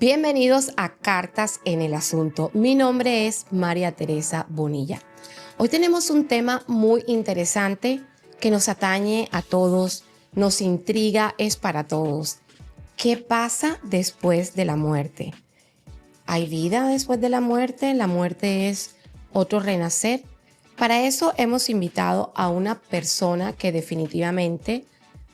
Bienvenidos a Cartas en el Asunto. Mi nombre es María Teresa Bonilla. Hoy tenemos un tema muy interesante que nos atañe a todos, nos intriga, es para todos. ¿Qué pasa después de la muerte? ¿Hay vida después de la muerte? ¿La muerte es otro renacer? Para eso hemos invitado a una persona que definitivamente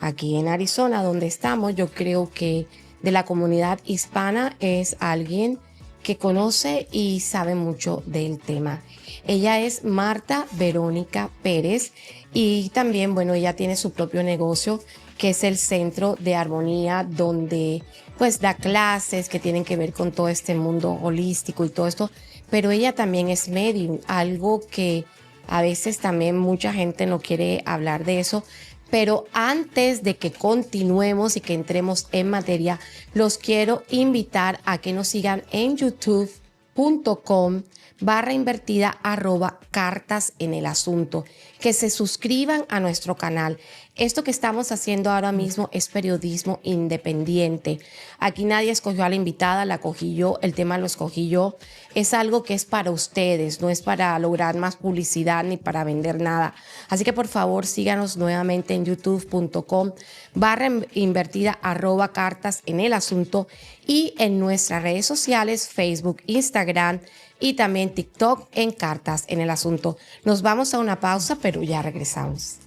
aquí en Arizona, donde estamos, yo creo que de la comunidad hispana es alguien que conoce y sabe mucho del tema. Ella es Marta Verónica Pérez y también, bueno, ella tiene su propio negocio que es el Centro de Armonía, donde pues da clases que tienen que ver con todo este mundo holístico y todo esto, pero ella también es medium, algo que a veces también mucha gente no quiere hablar de eso. Pero antes de que continuemos y que entremos en materia, los quiero invitar a que nos sigan en youtube.com/cartas en el asunto, que se suscriban a nuestro canal. Esto que estamos haciendo ahora mismo es periodismo independiente. Aquí nadie escogió a la invitada, la cogí yo, el tema lo escogí yo. Es algo que es para ustedes, no es para lograr más publicidad ni para vender nada. Así que por favor síganos nuevamente en youtube.com/cartas en el asunto y en nuestras redes sociales, Facebook, Instagram y también TikTok en Cartas en el Asunto. Nos vamos a una pausa, pero ya regresamos.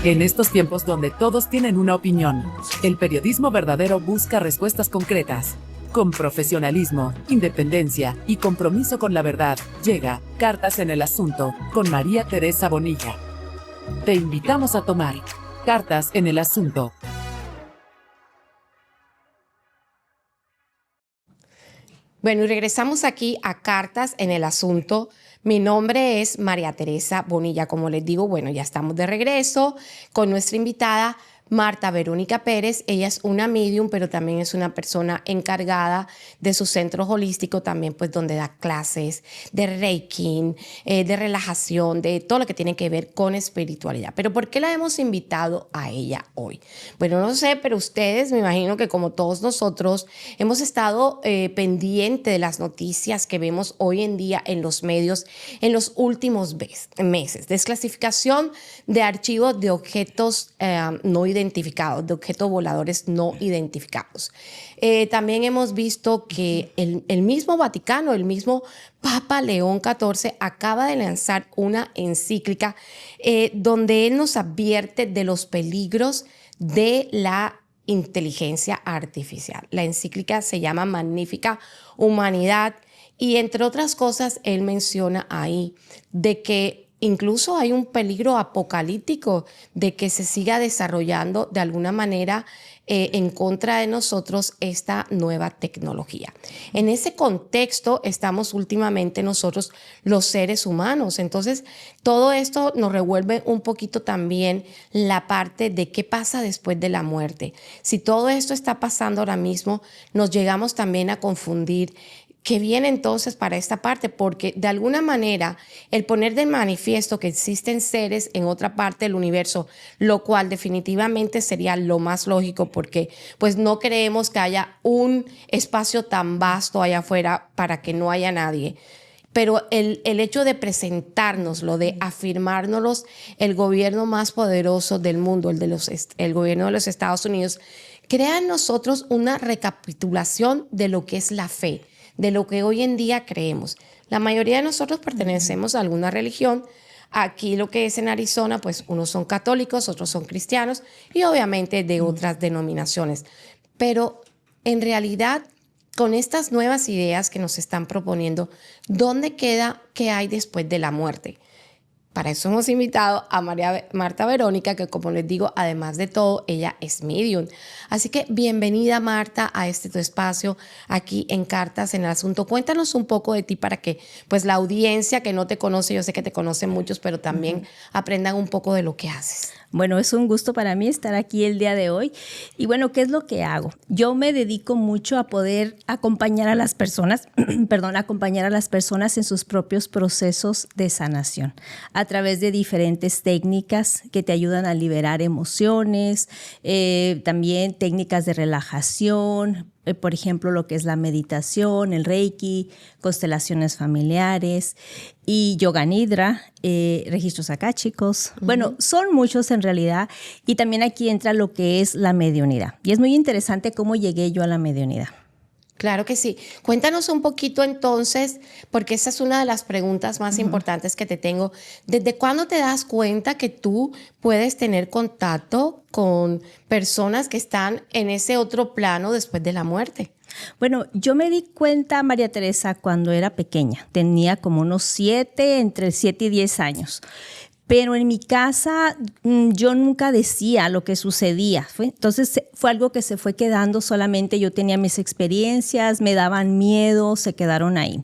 En estos tiempos donde todos tienen una opinión, el periodismo verdadero busca respuestas concretas. Con profesionalismo, independencia y compromiso con la verdad, llega Cartas en el Asunto con María Teresa Bonilla. Te invitamos a tomar Cartas en el Asunto. Bueno, y regresamos aquí a Cartas en el Asunto. Mi nombre es María Teresa Bonilla. Como les digo, bueno, ya estamos de regreso con nuestra invitada Marta Verónica Pérez. Ella es una medium, pero también es una persona encargada de su centro holístico, también pues donde da clases de Reiki, de relajación, de todo lo que tiene que ver con espiritualidad. Pero ¿por qué la hemos invitado a ella hoy? Bueno, no sé, pero ustedes, me imagino que como todos nosotros, hemos estado pendientes de las noticias que vemos hoy en día en los medios en los últimos meses. Desclasificación de archivos de objetos no identificados, de objetos voladores no identificados. También hemos visto que el mismo Vaticano, el mismo Papa León XIV acaba de lanzar una encíclica donde él nos advierte de los peligros de la inteligencia artificial. La encíclica se llama Magnífica Humanidad y entre otras cosas él menciona ahí de que incluso hay un peligro apocalíptico de que se siga desarrollando de alguna manera en contra de nosotros esta nueva tecnología. En ese contexto estamos últimamente nosotros los seres humanos. Entonces, todo esto nos revuelve un poquito también la parte de qué pasa después de la muerte. Si todo esto está pasando ahora mismo, nos llegamos también a confundir ¿qué viene entonces para esta parte? Porque de alguna manera el poner de manifiesto que existen seres en otra parte del universo, lo cual definitivamente sería lo más lógico porque pues no creemos que haya un espacio tan vasto allá afuera para que no haya nadie. Pero el hecho de presentárnoslo, de afirmárnoslo, el gobierno más poderoso del mundo, el gobierno de los Estados Unidos, crea en nosotros una recapitulación de lo que es la fe, de lo que hoy en día creemos. La mayoría de nosotros pertenecemos a alguna religión. Aquí lo que es en Arizona, pues unos son católicos, otros son cristianos y obviamente de otras denominaciones. Pero en realidad, con estas nuevas ideas que nos están proponiendo, ¿dónde queda qué hay después de la muerte? Para eso hemos invitado a Marta Verónica, que como les digo, además de todo, ella es medium. Así que bienvenida, Marta, a tu espacio aquí en Cartas en el Asunto. Cuéntanos un poco de ti para que pues la audiencia que no te conoce, yo sé que te conocen muchos, pero también aprendan un poco de lo que haces. Bueno, es un gusto para mí estar aquí el día de hoy. Y bueno, ¿qué es lo que hago? Yo me dedico mucho a poder acompañar a las personas, acompañar a las personas en sus propios procesos de sanación. a través de diferentes técnicas que te ayudan a liberar emociones, también técnicas de relajación, por ejemplo, lo que es la meditación, el Reiki, constelaciones familiares y Yoga Nidra, registros akáshicos. Bueno, son muchos en realidad. Y también aquí entra lo que es la mediunidad. Y es muy interesante cómo llegué yo a la mediunidad. Claro que sí. Cuéntanos un poquito entonces, porque esa es una de las preguntas más importantes que te tengo. ¿Desde cuándo te das cuenta que tú puedes tener contacto con personas que están en ese otro plano después de la muerte? Bueno, yo me di cuenta, María Teresa, cuando era pequeña. Tenía como unos entre 7 y 10 años. Pero en mi casa yo nunca decía lo que sucedía. Entonces fue algo que se fue quedando solamente. Yo tenía mis experiencias, me daban miedo, se quedaron ahí.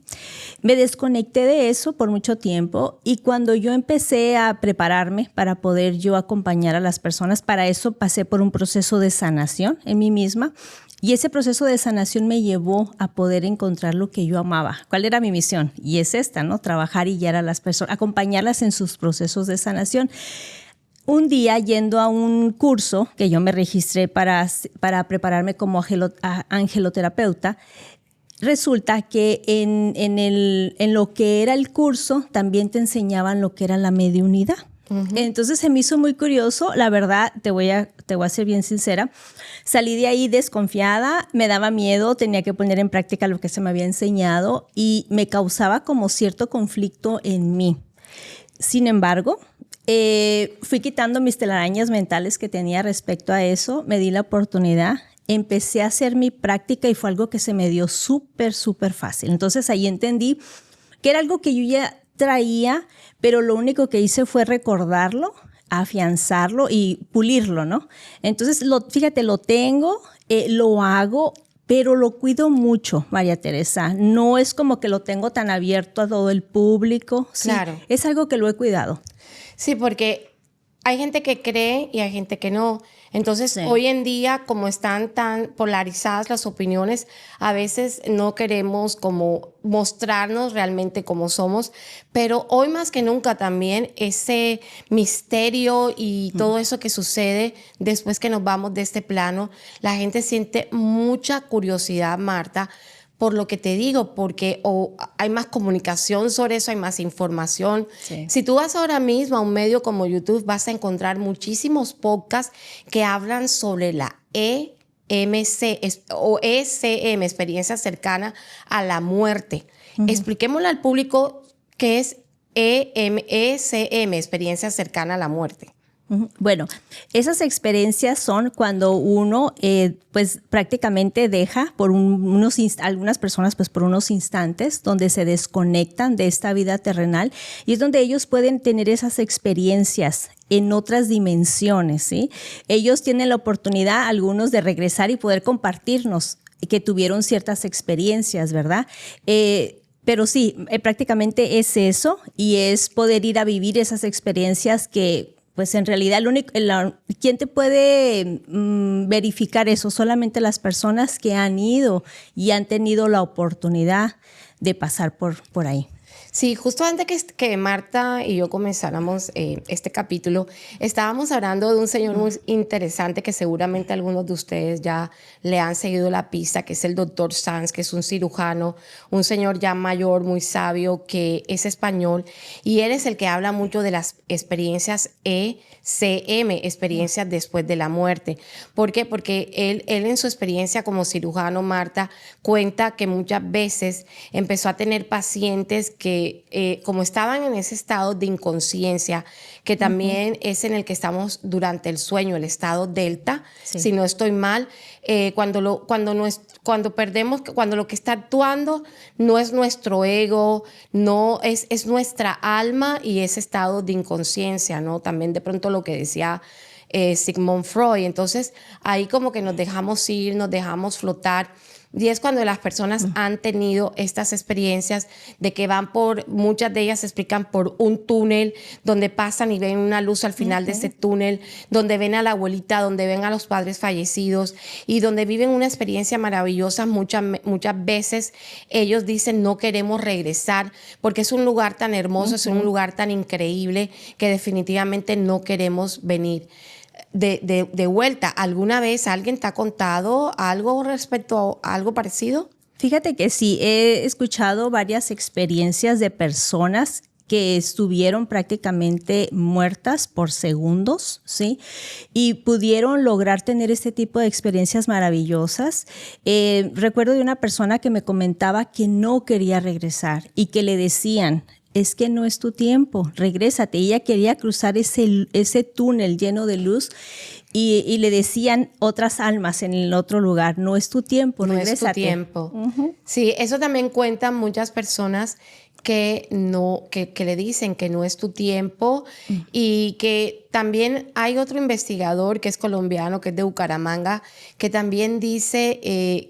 Me desconecté de eso por mucho tiempo y cuando yo empecé a prepararme para poder yo acompañar a las personas, para eso pasé por un proceso de sanación en mí misma. Y ese proceso de sanación me llevó a poder encontrar lo que yo amaba. ¿Cuál era mi misión? Y es esta, ¿no? Trabajar y guiar a las personas, acompañarlas en sus procesos de sanación. Un día, yendo a un curso que yo me registré para prepararme como angeloterapeuta, resulta que en lo que era el curso también te enseñaban lo que era la mediunidad. Entonces se me hizo muy curioso, la verdad, te voy a ser bien sincera, salí de ahí desconfiada, me daba miedo, tenía que poner en práctica lo que se me había enseñado y me causaba como cierto conflicto en mí. Sin embargo, fui quitando mis telarañas mentales que tenía respecto a eso, me di la oportunidad, empecé a hacer mi práctica y fue algo que se me dio súper fácil. Entonces ahí entendí que era algo que yo ya traía, pero lo único que hice fue recordarlo, afianzarlo y pulirlo, ¿no? Entonces, fíjate, lo tengo, lo hago, pero lo cuido mucho, María Teresa. No es como que lo tengo tan abierto a todo el público. Sí, claro. Es algo que lo he cuidado. Sí, porque hay gente que cree y hay gente que no. Entonces, Sí. Hoy en día, como están tan polarizadas las opiniones, a veces no queremos como mostrarnos realmente como somos, pero hoy más que nunca también ese misterio y todo eso que sucede después que nos vamos de este plano, la gente siente mucha curiosidad, Marta, por lo que te digo, porque hay más comunicación sobre eso, hay más información. Sí. Si tú vas ahora mismo a un medio como YouTube, vas a encontrar muchísimos podcasts que hablan sobre la EMC o ECM, experiencia cercana a la muerte. Expliquémosle al público qué es ECM, experiencia cercana a la muerte. Bueno, esas experiencias son cuando uno pues prácticamente deja por algunas personas pues por unos instantes donde se desconectan de esta vida terrenal y es donde ellos pueden tener esas experiencias en otras dimensiones, ¿sí? Ellos tienen la oportunidad, algunos, de regresar y poder compartirnos que tuvieron ciertas experiencias, ¿verdad? Pero sí, prácticamente es eso y es poder ir a vivir esas experiencias que pues en realidad ¿quién te puede verificar eso? Solamente las personas que han ido y han tenido la oportunidad de pasar por ahí. Sí, justo antes que Marta y yo comenzáramos este capítulo, estábamos hablando de un señor muy interesante que seguramente algunos de ustedes ya le han seguido la pista, que es el doctor Sanz, que es un cirujano, un señor ya mayor, muy sabio, que es español, y él es el que habla mucho de las experiencias ECM, experiencias después de la muerte. ¿Por qué? Porque él en su experiencia como cirujano, Marta, cuenta que muchas veces empezó a tener pacientes que como estaban en ese estado de inconsciencia, que también es en el que estamos durante el sueño, el estado delta, Sí. si no estoy mal, cuando lo que está actuando no es nuestro ego, no es nuestra alma y ese estado de inconsciencia, ¿no? También de pronto lo que decía Sigmund Freud. Entonces ahí como que nos dejamos ir, nos dejamos flotar. Y es cuando las personas han tenido estas experiencias de que muchas de ellas explican por un túnel donde pasan y ven una luz al final de ese túnel, donde ven a la abuelita, donde ven a los padres fallecidos y donde viven una experiencia maravillosa. Muchas veces ellos dicen no queremos regresar porque es un lugar tan hermoso, es un lugar tan increíble que definitivamente no queremos venir de vuelta. ¿Alguna vez alguien te ha contado algo respecto a algo parecido? Fíjate que sí, he escuchado varias experiencias de personas que estuvieron prácticamente muertas por segundos, ¿sí? Y pudieron lograr tener este tipo de experiencias maravillosas. Recuerdo de una persona que me comentaba que no quería regresar y que le decían, es que no es tu tiempo, regrésate. Ella quería cruzar ese túnel lleno de luz y le decían otras almas en el otro lugar, no es tu tiempo, regrésate. No es tu tiempo. Sí, eso también cuentan muchas personas que le dicen que no es tu tiempo y que también hay otro investigador que es colombiano, que es de Bucaramanga, que también dice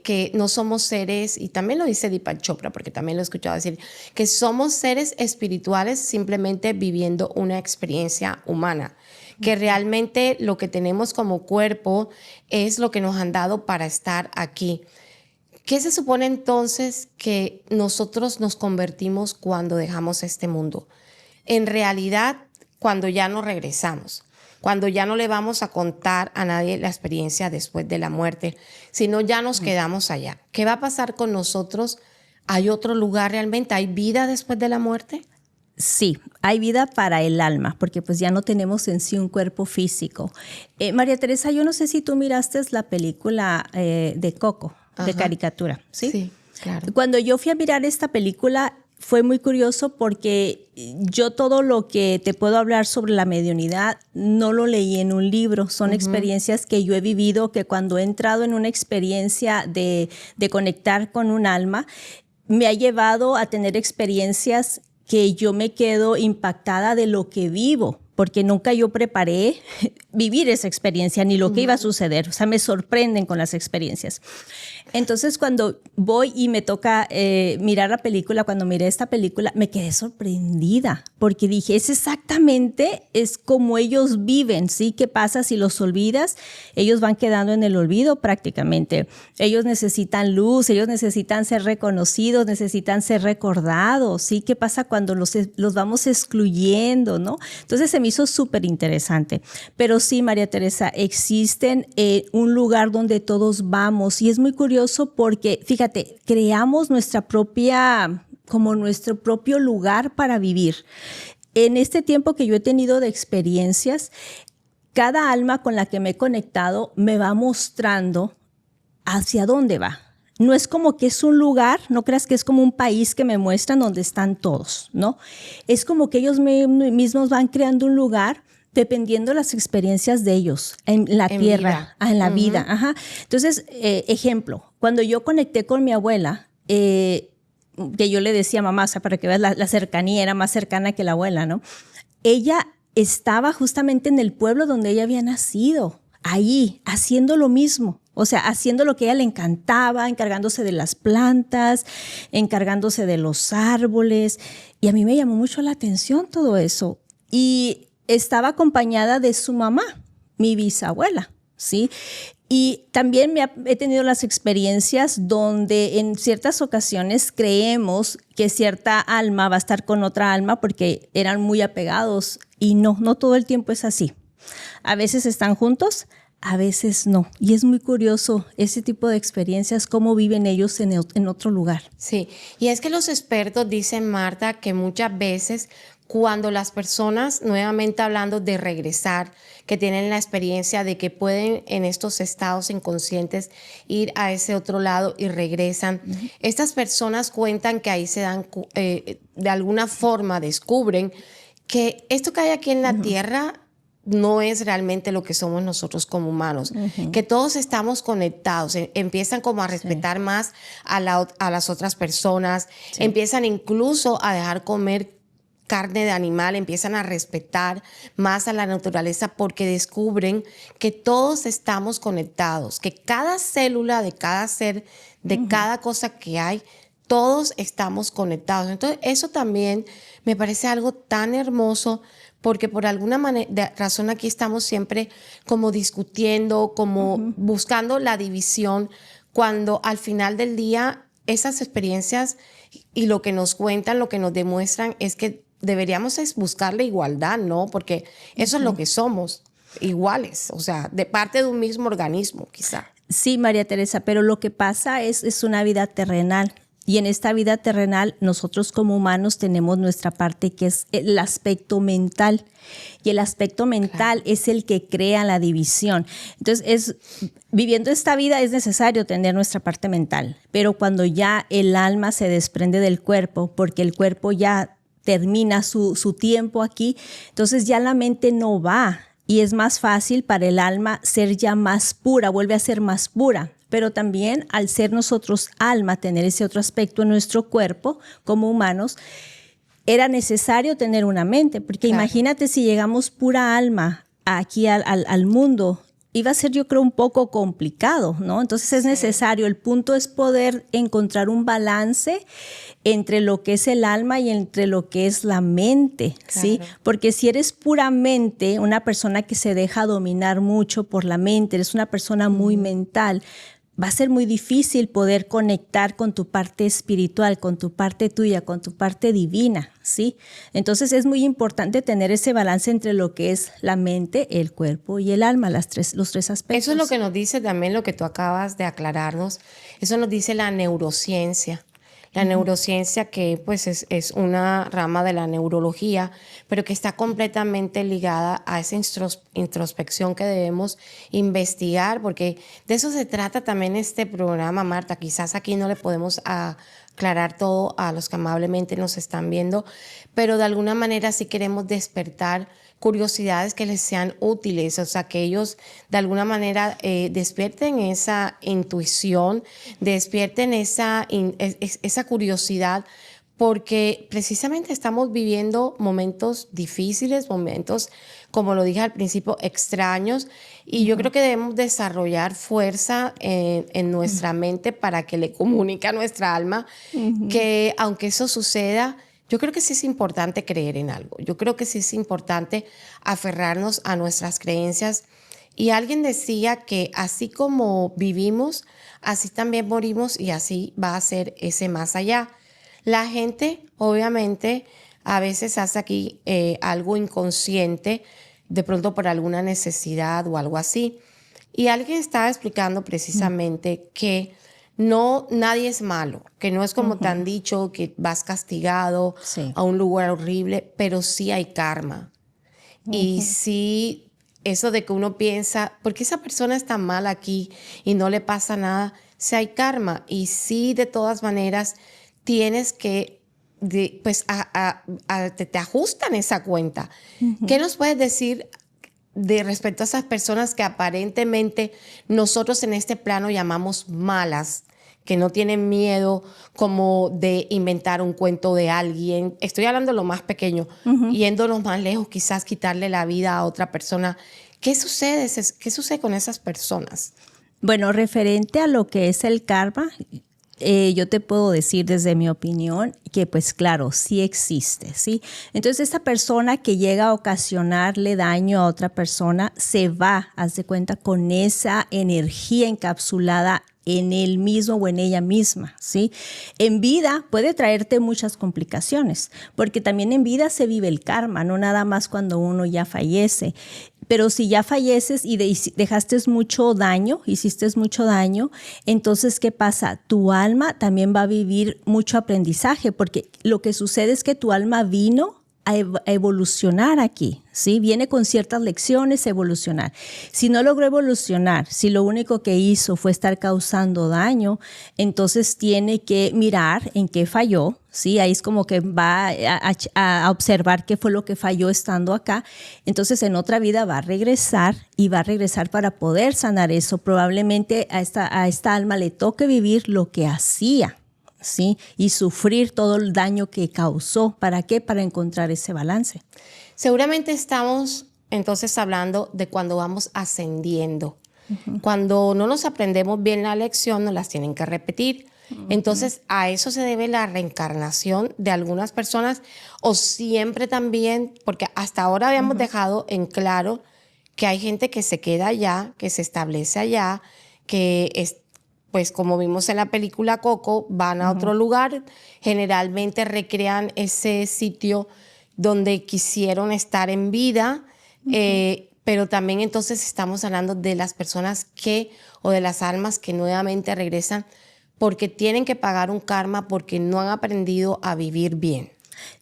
que no somos seres, y también lo dice Deepak Chopra, porque también lo he escuchado decir, que somos seres espirituales simplemente viviendo una experiencia humana, que realmente lo que tenemos como cuerpo es lo que nos han dado para estar aquí. ¿Qué se supone entonces que nosotros nos convertimos cuando dejamos este mundo? En realidad, cuando ya no regresamos, cuando ya no le vamos a contar a nadie la experiencia después de la muerte, sino ya nos quedamos allá. ¿Qué va a pasar con nosotros? ¿Hay otro lugar realmente? ¿Hay vida después de la muerte? Sí, hay vida para el alma, porque pues ya no tenemos en sí un cuerpo físico. María Teresa, yo no sé si tú miraste la película de Coco, de caricatura, ¿sí? Sí, claro. Cuando yo fui a mirar esta película fue muy curioso porque yo todo lo que te puedo hablar sobre la mediunidad no lo leí en un libro, son experiencias que yo he vivido, que cuando he entrado en una experiencia de conectar con un alma, me ha llevado a tener experiencias que yo me quedo impactada de lo que vivo, porque nunca yo preparé vivir esa experiencia ni lo que iba a suceder. O sea, me sorprenden con las experiencias. Entonces, cuando voy y me toca mirar la película, cuando miré esta película, me quedé sorprendida, porque dije, es como ellos viven, ¿sí? ¿Qué pasa si los olvidas? Ellos van quedando en el olvido prácticamente. Ellos necesitan luz, ellos necesitan ser reconocidos, necesitan ser recordados, ¿sí? ¿Qué pasa cuando los vamos excluyendo, no? Entonces, se me hizo súper interesante. Pero sí, María Teresa, existen un lugar donde todos vamos y es muy curioso porque, fíjate, creamos nuestro propio lugar para vivir. En este tiempo que yo he tenido de experiencias, cada alma con la que me he conectado me va mostrando hacia dónde va. No es como que es un lugar, no creas que es como un país que me muestran donde están todos, ¿no? Es como que ellos mismos van creando un lugar dependiendo de las experiencias de ellos en la tierra, en la vida. Ajá. Entonces, ejemplo, cuando yo conecté con mi abuela, que yo le decía mamá, o sea, para que veas la cercanía, era más cercana que la abuela, ¿no? Ella estaba justamente en el pueblo donde ella había nacido, ahí, haciendo lo mismo. O sea, haciendo lo que a ella le encantaba, encargándose de las plantas, encargándose de los árboles. Y a mí me llamó mucho la atención todo eso. Y estaba acompañada de su mamá, mi bisabuela, ¿sí? Y también he tenido las experiencias donde en ciertas ocasiones creemos que cierta alma va a estar con otra alma porque eran muy apegados y no todo el tiempo es así. A veces están juntos, a veces no. Y es muy curioso ese tipo de experiencias, cómo viven ellos en otro lugar. Sí, y es que los expertos dicen, Marta, que muchas veces cuando las personas, nuevamente hablando de regresar, que tienen la experiencia de que pueden en estos estados inconscientes ir a ese otro lado y regresan, estas personas cuentan que ahí se dan, de alguna forma descubren que esto que hay aquí en la tierra no es realmente lo que somos nosotros como humanos, que todos estamos conectados, empiezan como a respetar más a las otras personas, empiezan incluso a dejar comer carne de animal, empiezan a respetar más a la naturaleza porque descubren que todos estamos conectados, que cada célula de cada ser, de cada cosa que hay, todos estamos conectados. Entonces, eso también me parece algo tan hermoso porque por alguna razón aquí estamos siempre como discutiendo, como buscando la división, cuando al final del día esas experiencias y lo que nos cuentan, lo que nos demuestran es que deberíamos buscar la igualdad, ¿no? Porque eso es lo que somos, iguales, o sea, de parte de un mismo organismo, quizá. Sí, María Teresa, pero lo que pasa es una vida terrenal. Y en esta vida terrenal, nosotros como humanos tenemos nuestra parte que es el aspecto mental. Y el aspecto mental es el que crea la división. Entonces, viviendo esta vida es necesario tener nuestra parte mental. Pero cuando ya el alma se desprende del cuerpo, porque el cuerpo ya termina su tiempo aquí, entonces ya la mente no va. Y es más fácil para el alma ser ya más pura, vuelve a ser más pura. Pero también al ser nosotros alma, tener ese otro aspecto en nuestro cuerpo como humanos, era necesario tener una mente, porque imagínate si llegamos pura alma aquí al mundo, iba a ser yo creo un poco complicado, ¿no? Entonces es necesario, el punto es poder encontrar un balance entre lo que es el alma y entre lo que es la mente, ¿sí? Porque si eres puramente una persona que se deja dominar mucho por la mente, eres una persona muy mental, va a ser muy difícil poder conectar con tu parte espiritual, con tu parte tuya, con tu parte divina, ¿sí? Entonces es muy importante tener ese balance entre lo que es la mente, el cuerpo y el alma, los tres aspectos. Eso es lo que nos dice también lo que tú acabas de aclararnos. Eso nos dice la neurociencia. La neurociencia que pues es una rama de la neurología, pero que está completamente ligada a esa introspección que debemos investigar, porque de eso se trata también este programa, Marta. Quizás aquí no le podemos aclarar todo a los que amablemente nos están viendo, pero de alguna manera sí queremos despertar curiosidades que les sean útiles, o sea, que ellos de alguna manera despierten esa intuición, despierten esa curiosidad, porque precisamente estamos viviendo momentos difíciles, momentos, como lo dije al principio, extraños, y yo creo que debemos desarrollar fuerza en nuestra mente para que le comunique a nuestra alma que aunque eso suceda, yo creo que sí es importante creer en algo. Yo creo que sí es importante aferrarnos a nuestras creencias. Y alguien decía que así como vivimos, así también morimos y así va a ser ese más allá. La gente, obviamente, a veces hace aquí algo inconsciente, de pronto por alguna necesidad o algo así. Y alguien estaba explicando precisamente que nadie es malo, que no es como te han dicho que vas castigado a un lugar horrible, pero sí hay karma. Y sí, eso de que uno piensa, ¿por qué esa persona está mal aquí y no le pasa nada? Sí hay karma. Y sí, de todas maneras, tienes que, te ajustan esa cuenta. ¿Qué nos puedes decir de respecto a esas personas que aparentemente nosotros en este plano llamamos malas, que no tienen miedo como de inventar un cuento de alguien? Estoy hablando de lo más pequeño, yéndonos más lejos, quizás quitarle la vida a otra persona. ¿Qué sucede? ¿Qué sucede con esas personas? Bueno, referente a lo que es el karma, yo te puedo decir desde mi opinión que pues claro, sí existe, ¿sí? Entonces esta persona que llega a ocasionarle daño a otra persona se va, haz de cuenta, con esa energía encapsulada en él mismo o en ella misma, ¿sí? En vida puede traerte muchas complicaciones, porque también en vida se vive el karma, no nada más cuando uno ya fallece. Pero si ya falleces y dejaste mucho daño, hiciste mucho daño, entonces, ¿qué pasa? Tu alma también va a vivir mucho aprendizaje, porque lo que sucede es que tu alma vino a evolucionar aquí, ¿sí? Viene con ciertas lecciones a evolucionar. Si no logró evolucionar, si lo único que hizo fue estar causando daño, entonces tiene que mirar en qué falló, ¿sí? Ahí es como que va a observar qué fue lo que falló estando acá. Entonces en otra vida va a regresar y va a regresar para poder sanar eso. Probablemente a esta alma le toque vivir lo que hacía, ¿sí? Y sufrir todo el daño que causó. ¿Para qué? Para encontrar ese balance. Seguramente estamos entonces hablando de cuando vamos ascendiendo. Cuando no nos aprendemos bien la lección, nos las tienen que repetir. Entonces, a eso se debe la reencarnación de algunas personas, o siempre también, porque hasta ahora habíamos dejado en claro que hay gente que se queda allá, que se establece allá, que es, pues como vimos en la película Coco, van a otro lugar, generalmente recrean ese sitio donde quisieron estar en vida, pero también entonces estamos hablando de las personas que, o de las almas que nuevamente regresan porque tienen que pagar un karma porque no han aprendido a vivir bien.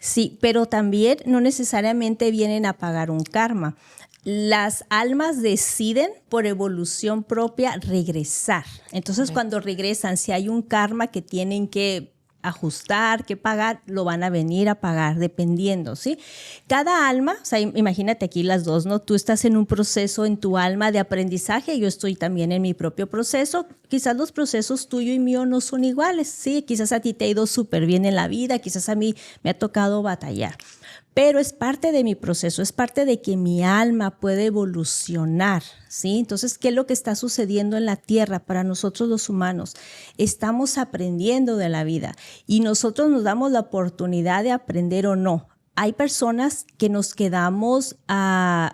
Sí, pero también no necesariamente vienen a pagar un karma. Las almas deciden por evolución propia regresar. Entonces, cuando regresan, si hay un karma que tienen que ajustar, que pagar, lo van a venir a pagar, dependiendo, ¿sí? Cada alma, o sea, imagínate aquí las dos, ¿no? Tú estás en un proceso en tu alma de aprendizaje, yo estoy también en mi propio proceso. Quizás los procesos tuyo y mío no son iguales, ¿sí? Quizás a ti te ha ido súper bien en la vida, quizás a mí me ha tocado batallar. Pero es parte de mi proceso, es parte de que mi alma puede evolucionar, ¿sí? Entonces, ¿qué es lo que está sucediendo en la Tierra para nosotros los humanos? Estamos aprendiendo de la vida y nosotros nos damos la oportunidad de aprender o no. Hay personas que nos quedamos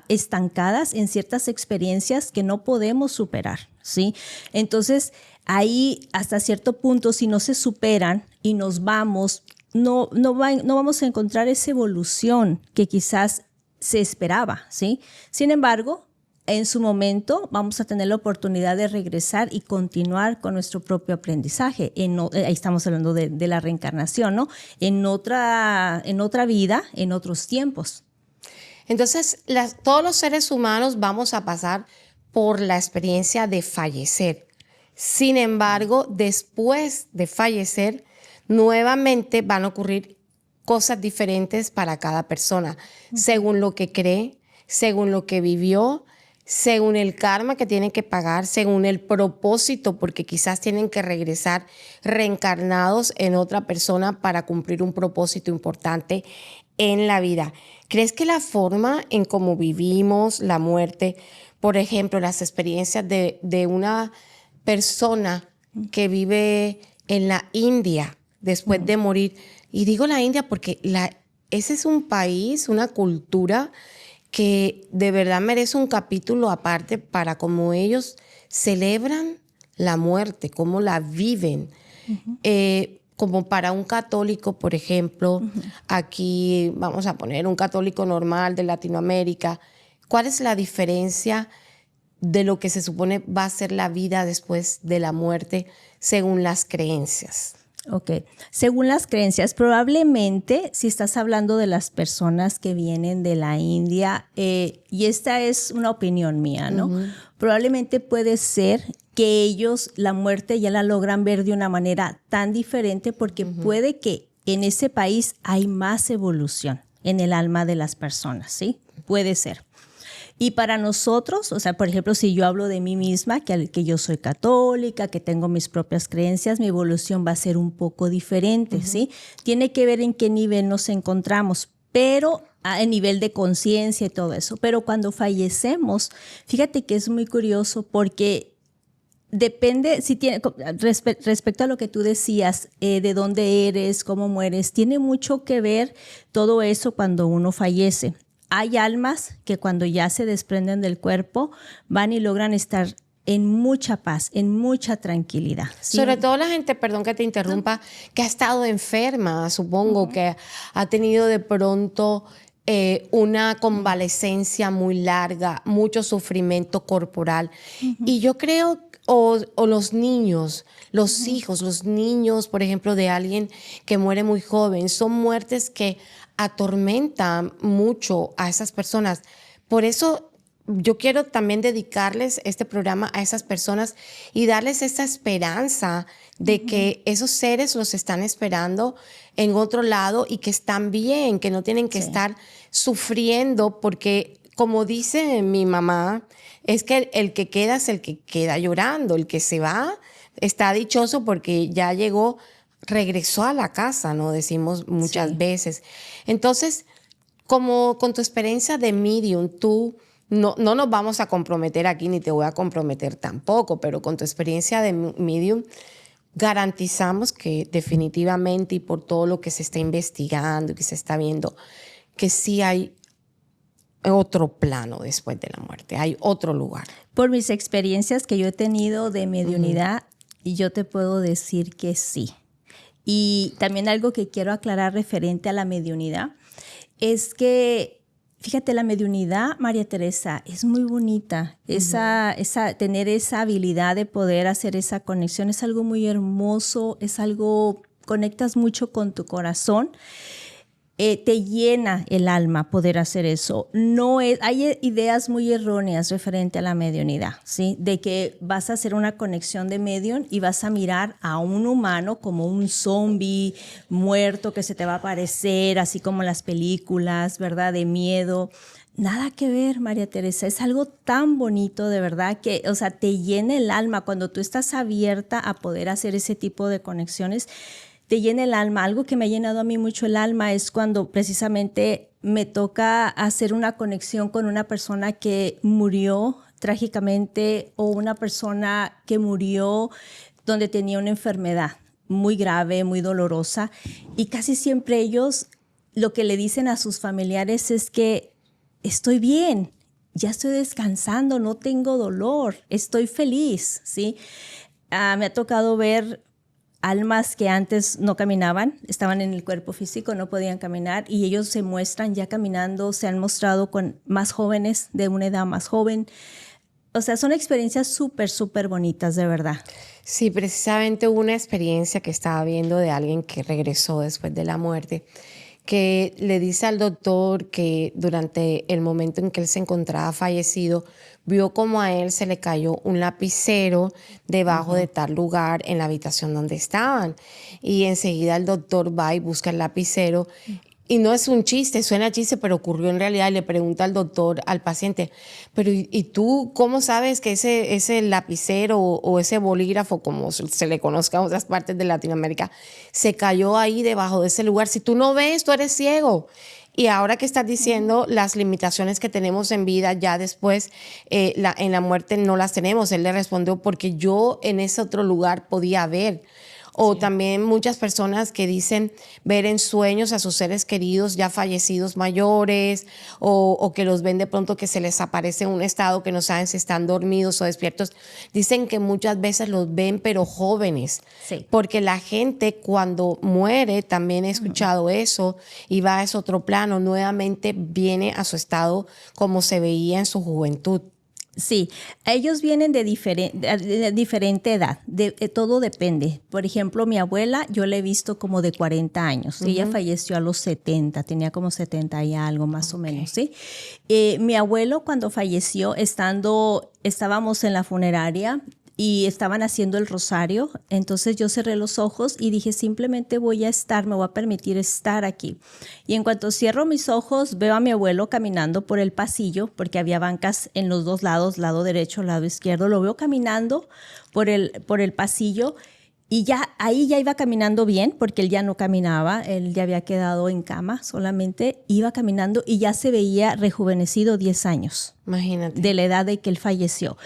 estancadas en ciertas experiencias que no podemos superar, ¿sí? Entonces, ahí hasta cierto punto, si no se superan y nos vamos, no vamos a encontrar esa evolución que quizás se esperaba, ¿sí? Sin embargo, en su momento vamos a tener la oportunidad de regresar y continuar con nuestro propio aprendizaje. Ahí estamos hablando de la reencarnación, ¿no? En otra vida, en otros tiempos. Entonces, todos los seres humanos vamos a pasar por la experiencia de fallecer. Sin embargo, después de fallecer, nuevamente van a ocurrir cosas diferentes para cada persona, según lo que cree, según lo que vivió, según el karma que tienen que pagar, según el propósito, porque quizás tienen que regresar reencarnados en otra persona para cumplir un propósito importante en la vida. ¿Crees que la forma en cómo vivimos la muerte, por ejemplo, las experiencias de una persona que vive en la India después de morir, y digo la India porque ese es un país, una cultura que de verdad merece un capítulo aparte para cómo ellos celebran la muerte, cómo la viven. Como para un católico, por ejemplo, aquí vamos a poner un católico normal de Latinoamérica, ¿cuál es la diferencia de lo que se supone va a ser la vida después de la muerte según las creencias? Ok, según las creencias, probablemente si estás hablando de las personas que vienen de la India, y esta es una opinión mía, ¿no? Probablemente puede ser que ellos la muerte ya la logran ver de una manera tan diferente porque puede que en ese país hay más evolución en el alma de las personas, ¿sí? Puede ser. Y para nosotros, o sea, por ejemplo, si yo hablo de mí misma, que yo soy católica, que tengo mis propias creencias, mi evolución va a ser un poco diferente, ¿sí? Tiene que ver en qué nivel nos encontramos, pero a nivel de conciencia y todo eso. Pero cuando fallecemos, fíjate que es muy curioso porque depende, si tiene, respecto a lo que tú decías, de dónde eres, cómo mueres, tiene mucho que ver todo eso cuando uno fallece. Hay almas que cuando ya se desprenden del cuerpo van y logran estar en mucha paz, en mucha tranquilidad. ¿Sí? Sobre todo la gente, perdón que te interrumpa, que ha estado enferma, supongo, que ha tenido de pronto una convalecencia muy larga, mucho sufrimiento corporal. Y yo creo, o los niños, los hijos, los niños, por ejemplo, de alguien que muere muy joven, son muertes que atormentan mucho a esas personas. Por eso yo quiero también dedicarles este programa a esas personas y darles esa esperanza de que esos seres los están esperando en otro lado y que están bien, que no tienen que estar sufriendo porque, como dice mi mamá, es que el que queda es el que queda llorando, el que se va está dichoso porque ya llegó regresó a la casa, ¿no? Decimos muchas Sí. veces. Entonces, como con tu experiencia de medium, tú no nos vamos a comprometer aquí, ni te voy a comprometer tampoco, pero con tu experiencia de medium, garantizamos que definitivamente y por todo lo que se está investigando y que se está viendo, que sí hay otro plano después de la muerte, hay otro lugar. Por mis experiencias que yo he tenido de mediunidad, y yo te puedo decir que sí. Y también algo que quiero aclarar referente a la mediunidad es que, fíjate, la mediunidad, María Teresa, es muy bonita. Tener esa habilidad de poder hacer esa conexión es algo muy hermoso, es algo, conectas mucho con tu corazón. Te llena el alma poder hacer eso. Hay ideas muy erróneas referente a la mediunidad, ¿sí? De que vas a hacer una conexión de medium y vas a mirar a un humano como un zombie muerto que se te va a aparecer, así como en las películas, ¿verdad? De miedo. Nada que ver, María Teresa. Es algo tan bonito, de verdad, que, o sea, te llena el alma cuando tú estás abierta a poder hacer ese tipo de conexiones. Te llena el alma. Algo que me ha llenado a mí mucho el alma es cuando precisamente me toca hacer una conexión con una persona que murió trágicamente o una persona que murió donde tenía una enfermedad muy grave, muy dolorosa. Y casi siempre ellos lo que le dicen a sus familiares es que estoy bien, ya estoy descansando, no tengo dolor, estoy feliz, ¿sí? Me ha tocado ver almas que antes no caminaban, estaban en el cuerpo físico, no podían caminar y ellos se muestran ya caminando, se han mostrado con más jóvenes, de una edad más joven. O sea, son experiencias súper, súper bonitas, de verdad. Sí, precisamente hubo una experiencia que estaba viendo de alguien que regresó después de la muerte, que le dice al doctor que durante el momento en que él se encontraba fallecido, vio como a él se le cayó un lapicero debajo de tal lugar en la habitación donde estaban. Y enseguida el doctor va y busca el lapicero. Y no es un chiste, suena chiste, pero ocurrió en realidad. Y le pregunta al doctor, al paciente, pero ¿y tú cómo sabes que ese lapicero o ese bolígrafo, como se le conozca en otras partes de Latinoamérica, se cayó ahí debajo de ese lugar? Si tú no ves, tú eres ciego. Y ahora que estás diciendo las limitaciones que tenemos en vida, ya después en la muerte no las tenemos. Él le respondió, porque yo en ese otro lugar podía ver. O también muchas personas que dicen ver en sueños a sus seres queridos ya fallecidos mayores o que los ven de pronto que se les aparece en un estado que no saben si están dormidos o despiertos. Dicen que muchas veces los ven pero jóvenes. Sí. Porque la gente cuando muere, también he escuchado eso, y va a ese otro plano, nuevamente viene a su estado como se veía en su juventud. Sí, ellos vienen de diferente edad, todo depende. Por ejemplo, mi abuela, yo la he visto como de 40 años. Ella falleció a los 70, tenía como 70 y algo más o menos, ¿sí? Mi abuelo cuando falleció, estábamos en la funeraria y estaban haciendo el rosario, entonces yo cerré los ojos y dije, simplemente me voy a permitir estar aquí. Y en cuanto cierro mis ojos, veo a mi abuelo caminando por el pasillo, porque había bancas en los dos lados, lado derecho, lado izquierdo. Lo veo caminando por el pasillo y ahí ya iba caminando bien, porque él ya no caminaba, él ya había quedado en cama, solamente iba caminando y ya se veía rejuvenecido 10 años. Imagínate. De la edad de que él falleció.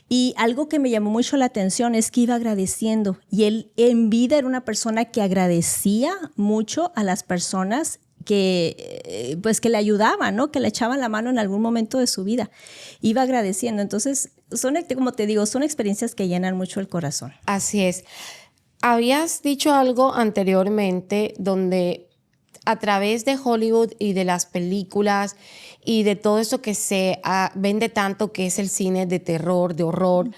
Y algo que me llamó mucho la atención es que iba agradeciendo. Y él en vida era una persona que agradecía mucho a las personas que le ayudaban, ¿no? Que le echaban la mano en algún momento de su vida. Iba agradeciendo. Entonces, como te digo, son experiencias que llenan mucho el corazón. Así es. Habías dicho algo anteriormente donde a través de Hollywood y de las películas y de todo eso que se vende tanto, que es el cine de terror, de horror,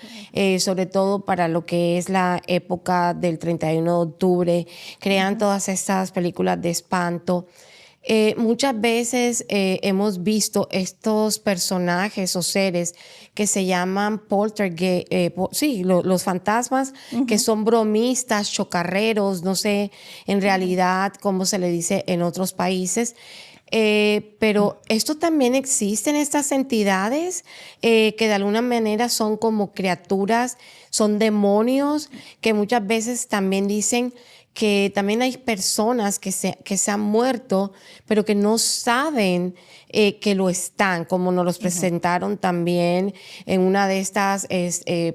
sobre todo para lo que es la época del 31 de octubre, crean todas estas películas de espanto. Muchas veces hemos visto estos personajes o seres que se llaman poltergeist, los fantasmas, que son bromistas, chocarreros, no sé en realidad cómo se le dice en otros países. Pero esto también existe en estas entidades que de alguna manera son como criaturas, son demonios que muchas veces también dicen que también hay personas que se han muerto, pero que no saben que lo están, como nos los presentaron también en una de estas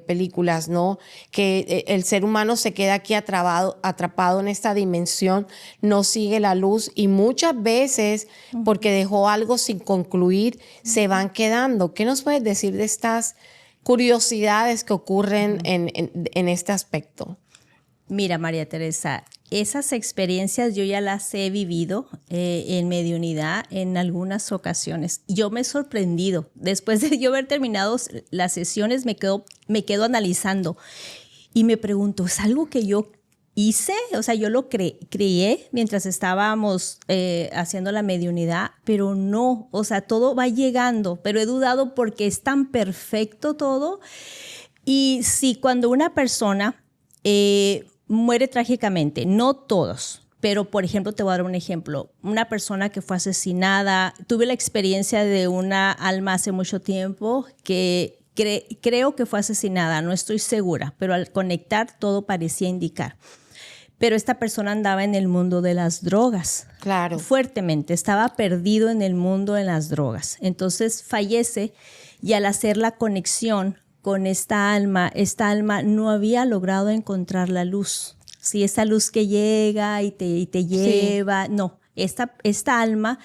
películas, ¿no? Que el ser humano se queda aquí atrapado en esta dimensión, no sigue la luz y muchas veces, porque dejó algo sin concluir, se van quedando. ¿Qué nos puedes decir de estas curiosidades que ocurren en este aspecto? Mira, María Teresa, esas experiencias yo ya las he vivido en mediunidad en algunas ocasiones. Yo me he sorprendido. Después de yo haber terminado las sesiones, me quedo analizando y me pregunto, ¿es algo que yo hice? O sea, yo lo creé mientras estábamos haciendo la mediunidad, pero no. O sea, todo va llegando, pero he dudado porque es tan perfecto todo. Y sí, cuando una persona muere trágicamente, no todos, pero por ejemplo, te voy a dar un ejemplo. Una persona que fue asesinada, tuve la experiencia de una alma hace mucho tiempo que creo que fue asesinada, no estoy segura, pero al conectar todo parecía indicar. Pero esta persona andaba en el mundo de las drogas. Claro. Fuertemente, estaba perdido en el mundo de las drogas. Entonces fallece y al hacer la conexión con esta alma no había logrado encontrar la luz. Sí, esa luz que llega y te lleva. Sí. No, esta alma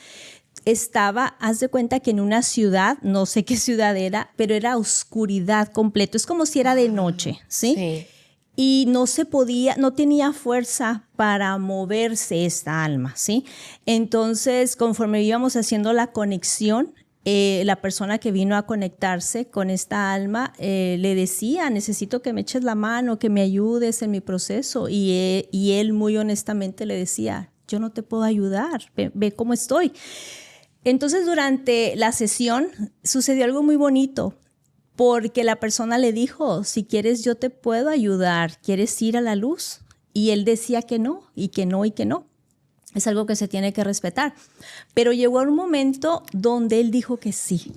estaba, haz de cuenta que en una ciudad, no sé qué ciudad era, pero era oscuridad completo. Es como si era de noche, ¿sí? Sí. Y no tenía fuerza para moverse esta alma, ¿sí? Entonces, conforme íbamos haciendo la conexión, la persona que vino a conectarse con esta alma le decía, necesito que me eches la mano, que me ayudes en mi proceso. Y él muy honestamente le decía, yo no te puedo ayudar, ve cómo estoy. Entonces durante la sesión sucedió algo muy bonito, porque la persona le dijo, si quieres yo te puedo ayudar, ¿quieres ir a la luz? Y él decía que no, y que no, y que no. Es algo que se tiene que respetar. Pero llegó un momento donde él dijo que sí.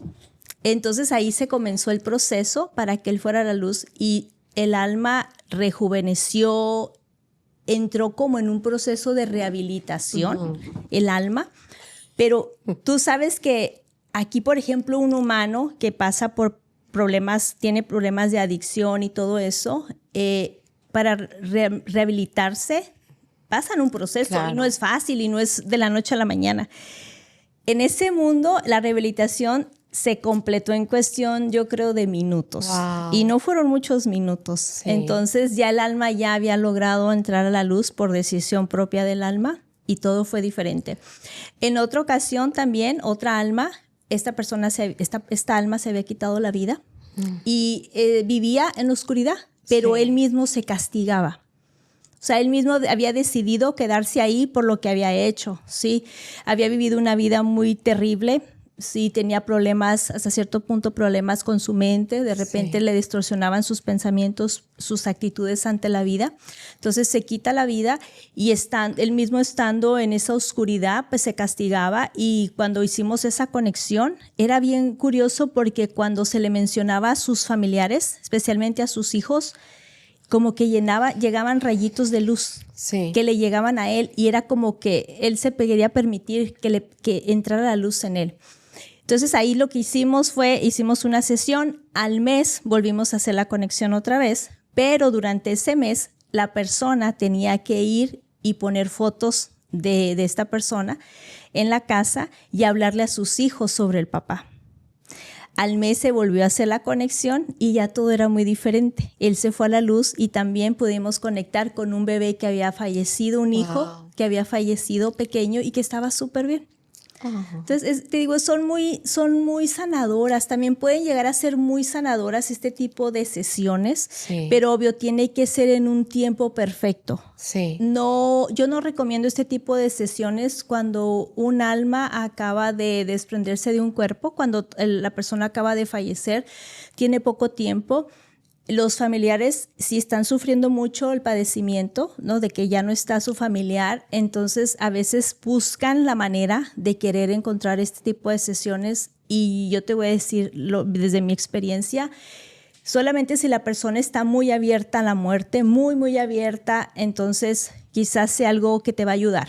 Entonces ahí se comenzó el proceso para que él fuera a la luz y el alma rejuveneció, entró como en un proceso de rehabilitación, el alma. Pero tú sabes que aquí, por ejemplo, un humano que pasa por problemas, tiene problemas de adicción y todo eso, para rehabilitarse, pasan un proceso, claro. Y no es fácil y no es de la noche a la mañana. En ese mundo, la rehabilitación se completó en cuestión, yo creo, de minutos. Wow. Y no fueron muchos minutos. Sí. Entonces ya el alma ya había logrado entrar a la luz por decisión propia del alma y todo fue diferente. En otra ocasión también, otra alma, esta alma se había quitado la vida y vivía en la oscuridad, pero sí. Él mismo se castigaba. O sea, él mismo había decidido quedarse ahí por lo que había hecho, ¿sí? Había vivido una vida muy terrible, sí, tenía problemas, hasta cierto punto problemas con su mente, de repente sí. Le distorsionaban sus pensamientos, sus actitudes ante la vida. Entonces se quita la vida y él mismo estando en esa oscuridad, pues se castigaba y cuando hicimos esa conexión, era bien curioso porque cuando se le mencionaba a sus familiares, especialmente a sus hijos, como que llegaban rayitos de luz sí. Que le llegaban a él y era como que él se quería permitir que entrara la luz en él. Entonces ahí lo que hicimos una sesión, al mes volvimos a hacer la conexión otra vez, pero durante ese mes la persona tenía que ir y poner fotos de esta persona en la casa y hablarle a sus hijos sobre el papá. Al mes se volvió a hacer la conexión y ya todo era muy diferente. Él se fue a la luz y también pudimos conectar con un bebé que había fallecido, un hijo que había fallecido pequeño y que estaba súper bien. Entonces, te digo, son muy sanadoras. También pueden llegar a ser muy sanadoras este tipo de sesiones, sí. Pero obvio, tiene que ser en un tiempo perfecto. Sí. No, yo no recomiendo este tipo de sesiones cuando un alma acaba de desprenderse de un cuerpo, cuando la persona acaba de fallecer, tiene poco tiempo. Los familiares, si están sufriendo mucho el padecimiento, ¿no? De que ya no está su familiar, entonces a veces buscan la manera de querer encontrar este tipo de sesiones y yo te voy a decir, desde mi experiencia, Solamente si la persona está muy abierta a la muerte, muy, muy abierta, entonces quizás sea algo que te va a ayudar,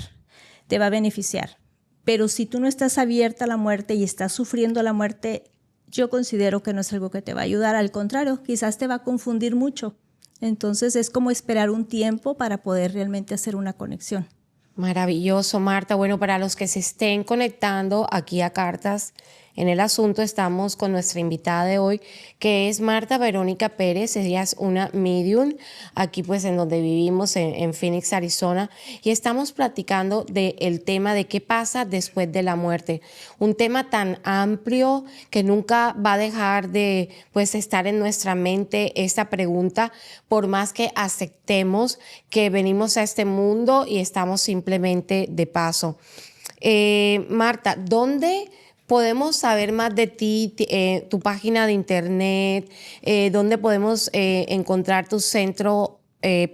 te va a beneficiar. Pero si tú no estás abierta a la muerte y estás sufriendo la muerte, yo considero que no es algo que te va a ayudar. Al contrario, quizás te va a confundir mucho. Entonces es como esperar un tiempo para poder realmente hacer una conexión. Maravilloso, Marta. Bueno, para los que se estén conectando aquí a Cartas en el Asunto, estamos con nuestra invitada de hoy, que es Marta Verónica Pérez. Ella es una medium aquí pues en donde vivimos, en Phoenix, Arizona, y estamos platicando del tema de qué pasa después de la muerte. Un tema tan amplio que nunca va a dejar de pues estar en nuestra mente esta pregunta, por más que aceptemos que venimos a este mundo y estamos simplemente de paso. Marta, ¿dónde podemos saber más de ti, tu página de internet, dónde podemos encontrar tu centro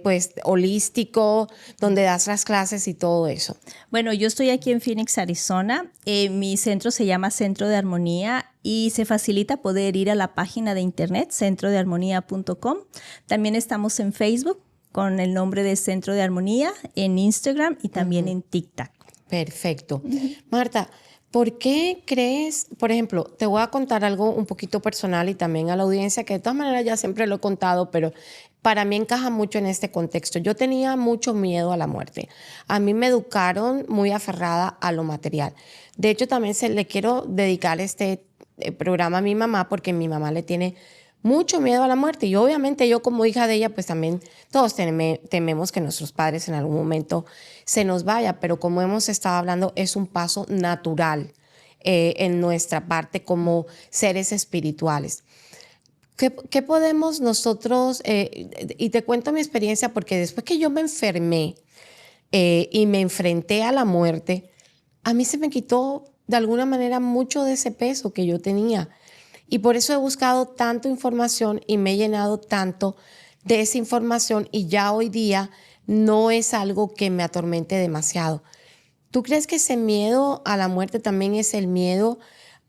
pues holístico, donde das las clases y todo eso? Bueno, yo estoy aquí en Phoenix, Arizona. Mi centro se llama Centro de Armonía y se facilita poder ir a la página de internet centrodearmonía.com. También estamos en Facebook con el nombre de Centro de Armonía, en Instagram y también en TikTok. Perfecto. Marta, ¿por qué crees, por ejemplo, te voy a contar algo un poquito personal y también a la audiencia, que de todas maneras ya siempre lo he contado, pero para mí encaja mucho en este contexto? Yo tenía mucho miedo a la muerte. A mí me educaron muy aferrada a lo material. De hecho, también le quiero dedicar este programa a mi mamá, porque mi mamá le tiene mucho miedo a la muerte, y obviamente yo como hija de ella pues también todos tememos que nuestros padres en algún momento se nos vaya, pero como hemos estado hablando, es un paso natural en nuestra parte como seres espirituales. ¿Qué podemos nosotros, y te cuento mi experiencia, porque después que yo me enfermé y me enfrenté a la muerte, a mí se me quitó de alguna manera mucho de ese peso que yo tenía. Y por eso he buscado tanta información y me he llenado tanto de esa información, y ya hoy día no es algo que me atormente demasiado. ¿Tú crees que ese miedo a la muerte también es el miedo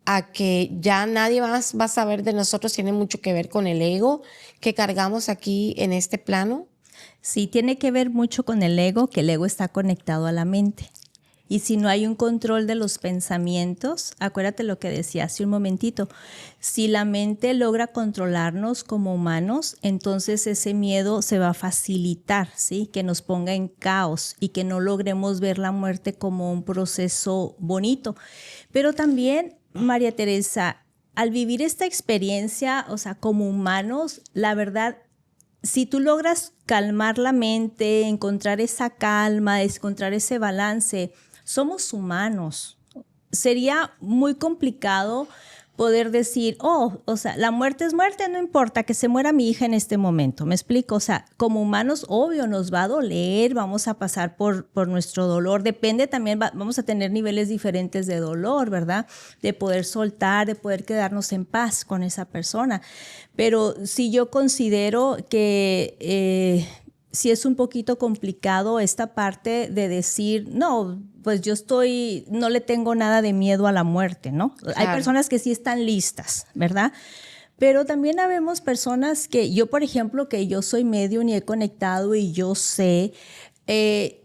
a que ya nadie más va a saber de nosotros? ¿Tiene mucho que ver con el ego que cargamos aquí en este plano? Sí, tiene que ver mucho con el ego, que el ego está conectado a la mente. Y si no hay un control de los pensamientos, acuérdate lo que decía hace un momentito, si la mente logra controlarnos como humanos, entonces ese miedo se va a facilitar, ¿sí? Que nos ponga en caos y que no logremos ver la muerte como un proceso bonito. Pero también, María Teresa, al vivir esta experiencia, o sea, como humanos, la verdad, si tú logras calmar la mente, encontrar esa calma, encontrar ese balance, somos humanos. Sería muy complicado poder decir, o sea, la muerte es muerte, no importa que se muera mi hija en este momento. ¿Me explico? O sea, como humanos, obvio, nos va a doler, vamos a pasar por nuestro dolor. Depende también, vamos a tener niveles diferentes de dolor, ¿verdad? De poder soltar, de poder quedarnos en paz con esa persona. Pero sí, yo considero que sí es un poquito complicado esta parte de decir, no, pues yo no le tengo nada de miedo a la muerte, ¿no? Claro. Hay personas que sí están listas, ¿verdad? Pero también habemos personas que, yo por ejemplo, que yo soy medium y he conectado y yo sé,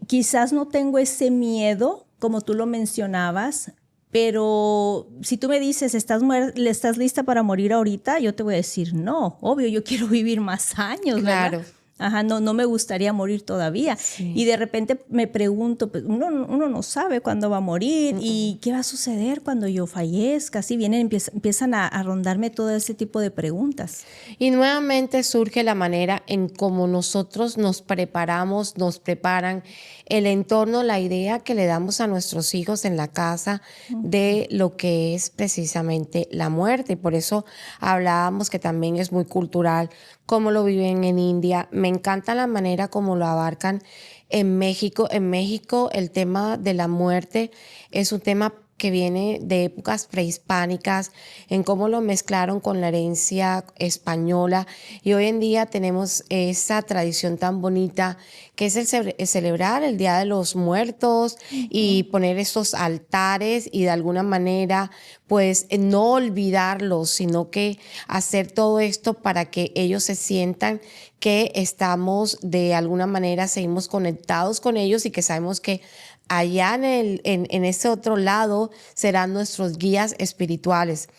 quizás no tengo ese miedo, como tú lo mencionabas, pero si tú me dices, ¿estás lista para morir ahorita? Yo te voy a decir, no, obvio, yo quiero vivir más años, claro. ¿verdad? Ajá, no me gustaría morir todavía. Sí. Y de repente me pregunto, pues uno no sabe cuándo va a morir y qué va a suceder cuando yo fallezca. Así empiezan a rondarme todo ese tipo de preguntas. Y nuevamente surge la manera en cómo nosotros nos preparamos, nos preparan el entorno, la idea que le damos a nuestros hijos en la casa de lo que es precisamente la muerte. Y por eso hablábamos que también es muy cultural, cómo lo viven en India. Me encanta la manera como lo abarcan en México. En México el tema de la muerte es un tema que viene de épocas prehispánicas, en cómo lo mezclaron con la herencia española, y hoy en día tenemos esa tradición tan bonita que es el celebrar el Día de los Muertos y poner estos altares y de alguna manera pues no olvidarlos, sino que hacer todo esto para que ellos se sientan que estamos de alguna manera, seguimos conectados con ellos y que sabemos que allá en ese otro lado serán nuestros guías espirituales.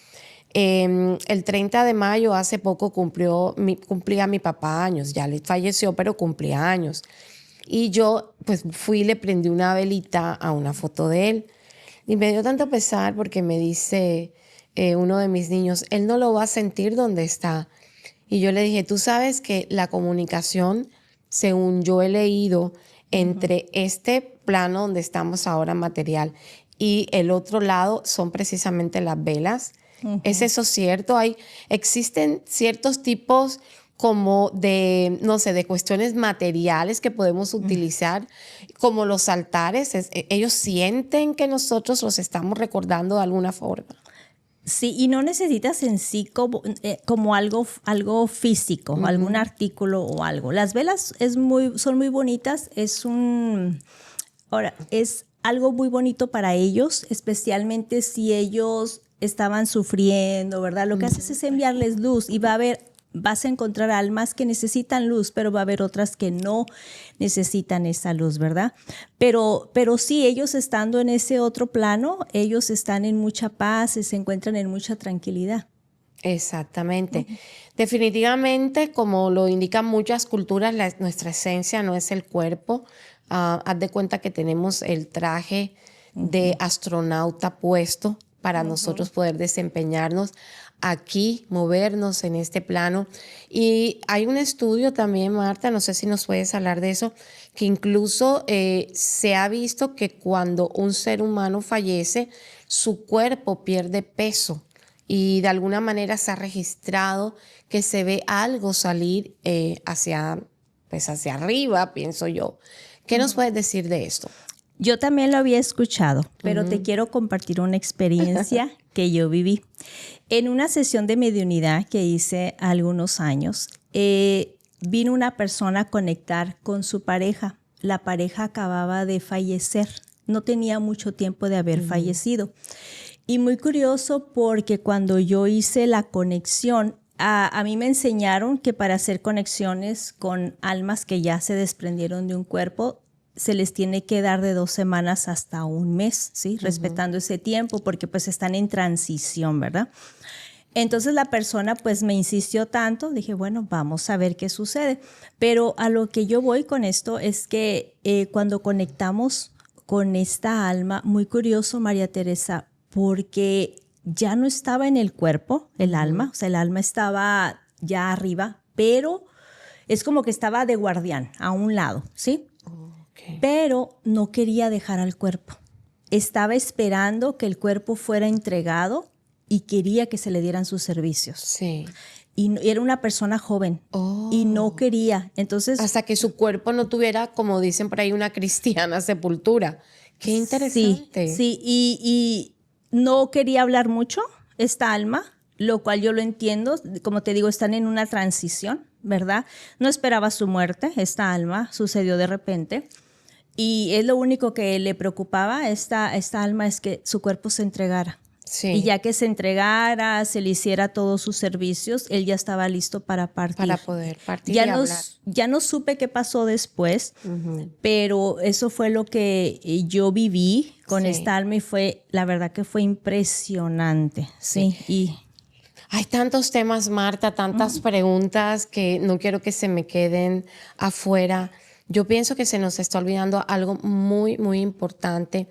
El 30 de mayo hace poco cumplía mi papá años, ya le falleció, pero cumplía años. Y yo pues fui y le prendí una velita a una foto de él. Y me dio tanto pesar porque me dice uno de mis niños, él no lo va a sentir donde está. Y yo le dije, tú sabes que la comunicación, según yo he leído, entre este plano donde estamos ahora material y el otro lado son precisamente las velas. ¿Es eso cierto? Existen ciertos tipos como de, no sé, de cuestiones materiales que podemos utilizar, como los altares. Ellos sienten que nosotros los estamos recordando de alguna forma. Sí, y no necesitas en sí como algo físico, algún artículo o algo. Las velas son muy bonitas, ahora, es algo muy bonito para ellos, especialmente si ellos estaban sufriendo, ¿verdad? Lo que haces es enviarles luz y vas a encontrar almas que necesitan luz, pero va a haber otras que no necesitan esa luz, ¿verdad? Pero sí, ellos estando en ese otro plano, ellos están en mucha paz, se encuentran en mucha tranquilidad. Exactamente. Definitivamente, como lo indican muchas culturas, nuestra esencia no es el cuerpo. Haz de cuenta que tenemos el traje de astronauta puesto para nosotros poder desempeñarnos aquí, movernos en este plano. Y hay un estudio también, Marta, no sé si nos puedes hablar de eso, que incluso se ha visto que cuando un ser humano fallece, su cuerpo pierde peso y de alguna manera se ha registrado que se ve algo salir hacia arriba, pienso yo. ¿Qué nos puedes decir de esto? Yo también lo había escuchado, pero te quiero compartir una experiencia que yo viví. En una sesión de mediunidad que hice algunos años, vino una persona a conectar con su pareja. La pareja acababa de fallecer, no tenía mucho tiempo de haber fallecido. Y muy curioso porque cuando yo hice la conexión, a mí me enseñaron que para hacer conexiones con almas que ya se desprendieron de un cuerpo, se les tiene que dar de 2 semanas hasta 1 mes, ¿sí? Respetando ese tiempo porque pues están en transición, ¿verdad? Entonces la persona pues me insistió tanto, dije, bueno, vamos a ver qué sucede. Pero a lo que yo voy con esto es que cuando conectamos con esta alma, muy curioso, María Teresa, porque ya no estaba en el cuerpo, el alma, o sea, el alma estaba ya arriba, pero es como que estaba de guardián a un lado, ¿sí? Okay. Pero no quería dejar al cuerpo. Estaba esperando que el cuerpo fuera entregado y quería que se le dieran sus servicios. Sí. Y era una persona joven y no quería. Entonces, hasta que su cuerpo no tuviera, como dicen por ahí, una cristiana sepultura. Qué interesante. Sí, y no quería hablar mucho esta alma, lo cual yo lo entiendo. Como te digo, están en una transición, ¿verdad? No esperaba su muerte, esta alma, sucedió de repente. Y es lo único que le preocupaba a esta alma es que su cuerpo se entregara. Sí. Y ya que se entregara, se le hiciera todos sus servicios, él ya estaba listo para partir. Para poder partir ya y hablar. Ya no supe qué pasó después, pero eso fue lo que yo viví con esta alma y la verdad que fue impresionante. Sí. Y hay tantos temas, Marta, tantas preguntas que no quiero que se me queden afuera. Yo pienso que se nos está olvidando algo muy, muy importante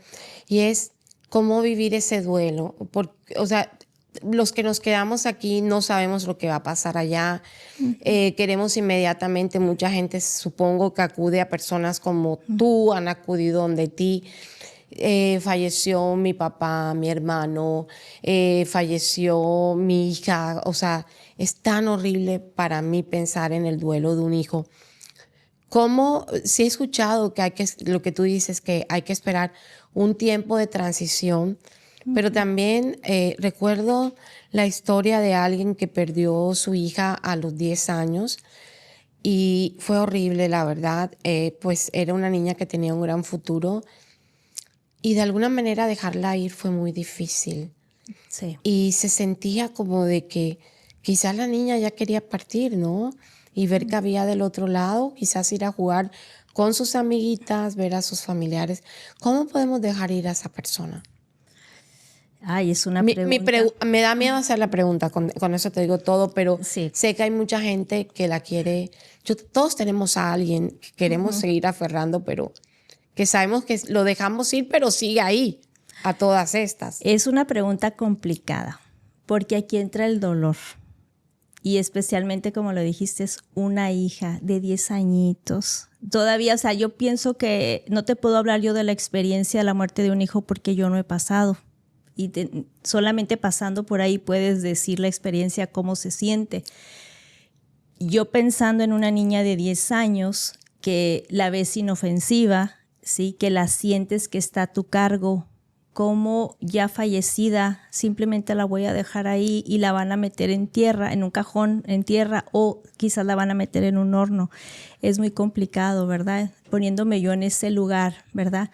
y es cómo vivir ese duelo. O sea, los que nos quedamos aquí no sabemos lo que va a pasar allá. Queremos inmediatamente, mucha gente supongo que acude a personas como tú, han acudido donde ti. Falleció mi papá, mi hermano, falleció mi hija. O sea, es tan horrible para mí pensar en el duelo de un hijo. Sí he escuchado que lo que tú dices, que hay que esperar un tiempo de transición, Pero también recuerdo la historia de alguien que perdió su hija a los 10 años y fue horrible, la verdad. Pues era una niña que tenía un gran futuro y de alguna manera dejarla ir fue muy difícil. Sí. Y se sentía como de que quizás la niña ya quería partir, ¿no? Y ver que había del otro lado, quizás ir a jugar con sus amiguitas, ver a sus familiares. ¿Cómo podemos dejar ir a esa persona? Ay, es una pregunta. Me da miedo hacer la pregunta, con eso te digo todo, pero Sí. sé que hay mucha gente que la quiere. Todos tenemos a alguien que queremos seguir aferrando, pero que sabemos que lo dejamos ir, pero sigue ahí, a todas estas. Es una pregunta complicada, porque aquí entra el dolor. Y especialmente, como lo dijiste, es una hija de 10 añitos. Todavía, o sea, yo pienso que no te puedo hablar yo de la experiencia de la muerte de un hijo porque yo no he pasado. Y solamente pasando por ahí puedes decir la experiencia, cómo se siente. Yo pensando en una niña de 10 años que la ves inofensiva, ¿sí? Que la sientes que está a tu cargo, como ya fallecida, simplemente la voy a dejar ahí y la van a meter en tierra, en un cajón, en tierra, o quizás la van a meter en un horno. Es muy complicado, ¿verdad? Poniéndome yo en ese lugar, ¿verdad?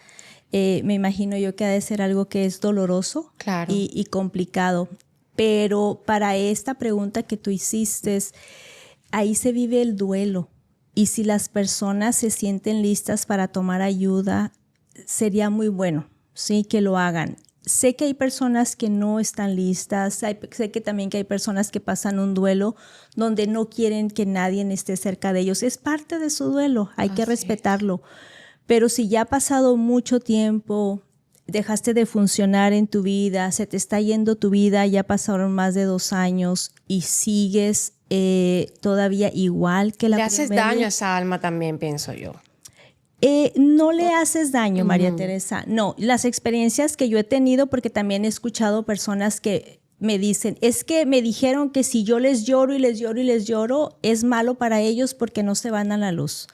Me imagino yo que ha de ser algo que es doloroso, claro, y complicado. Pero para esta pregunta que tú hiciste, ahí se vive el duelo. Y si las personas se sienten listas para tomar ayuda, sería muy bueno, sí, que lo hagan. Sé que hay personas que no están listas, sé que también que hay personas que pasan un duelo donde no quieren que nadie esté cerca de ellos. Es parte de su duelo, hay que respetarlo. Pero si ya ha pasado mucho tiempo, dejaste de funcionar en tu vida, se te está yendo tu vida, ya pasaron más de 2 años y sigues todavía igual que la le haces primera. daño a esa alma también, pienso yo. No le haces daño, María Teresa. No, las experiencias que yo he tenido, porque también he escuchado personas que me dicen, es que me dijeron que si yo les lloro y les lloro y les lloro, es malo para ellos porque no se van a la luz.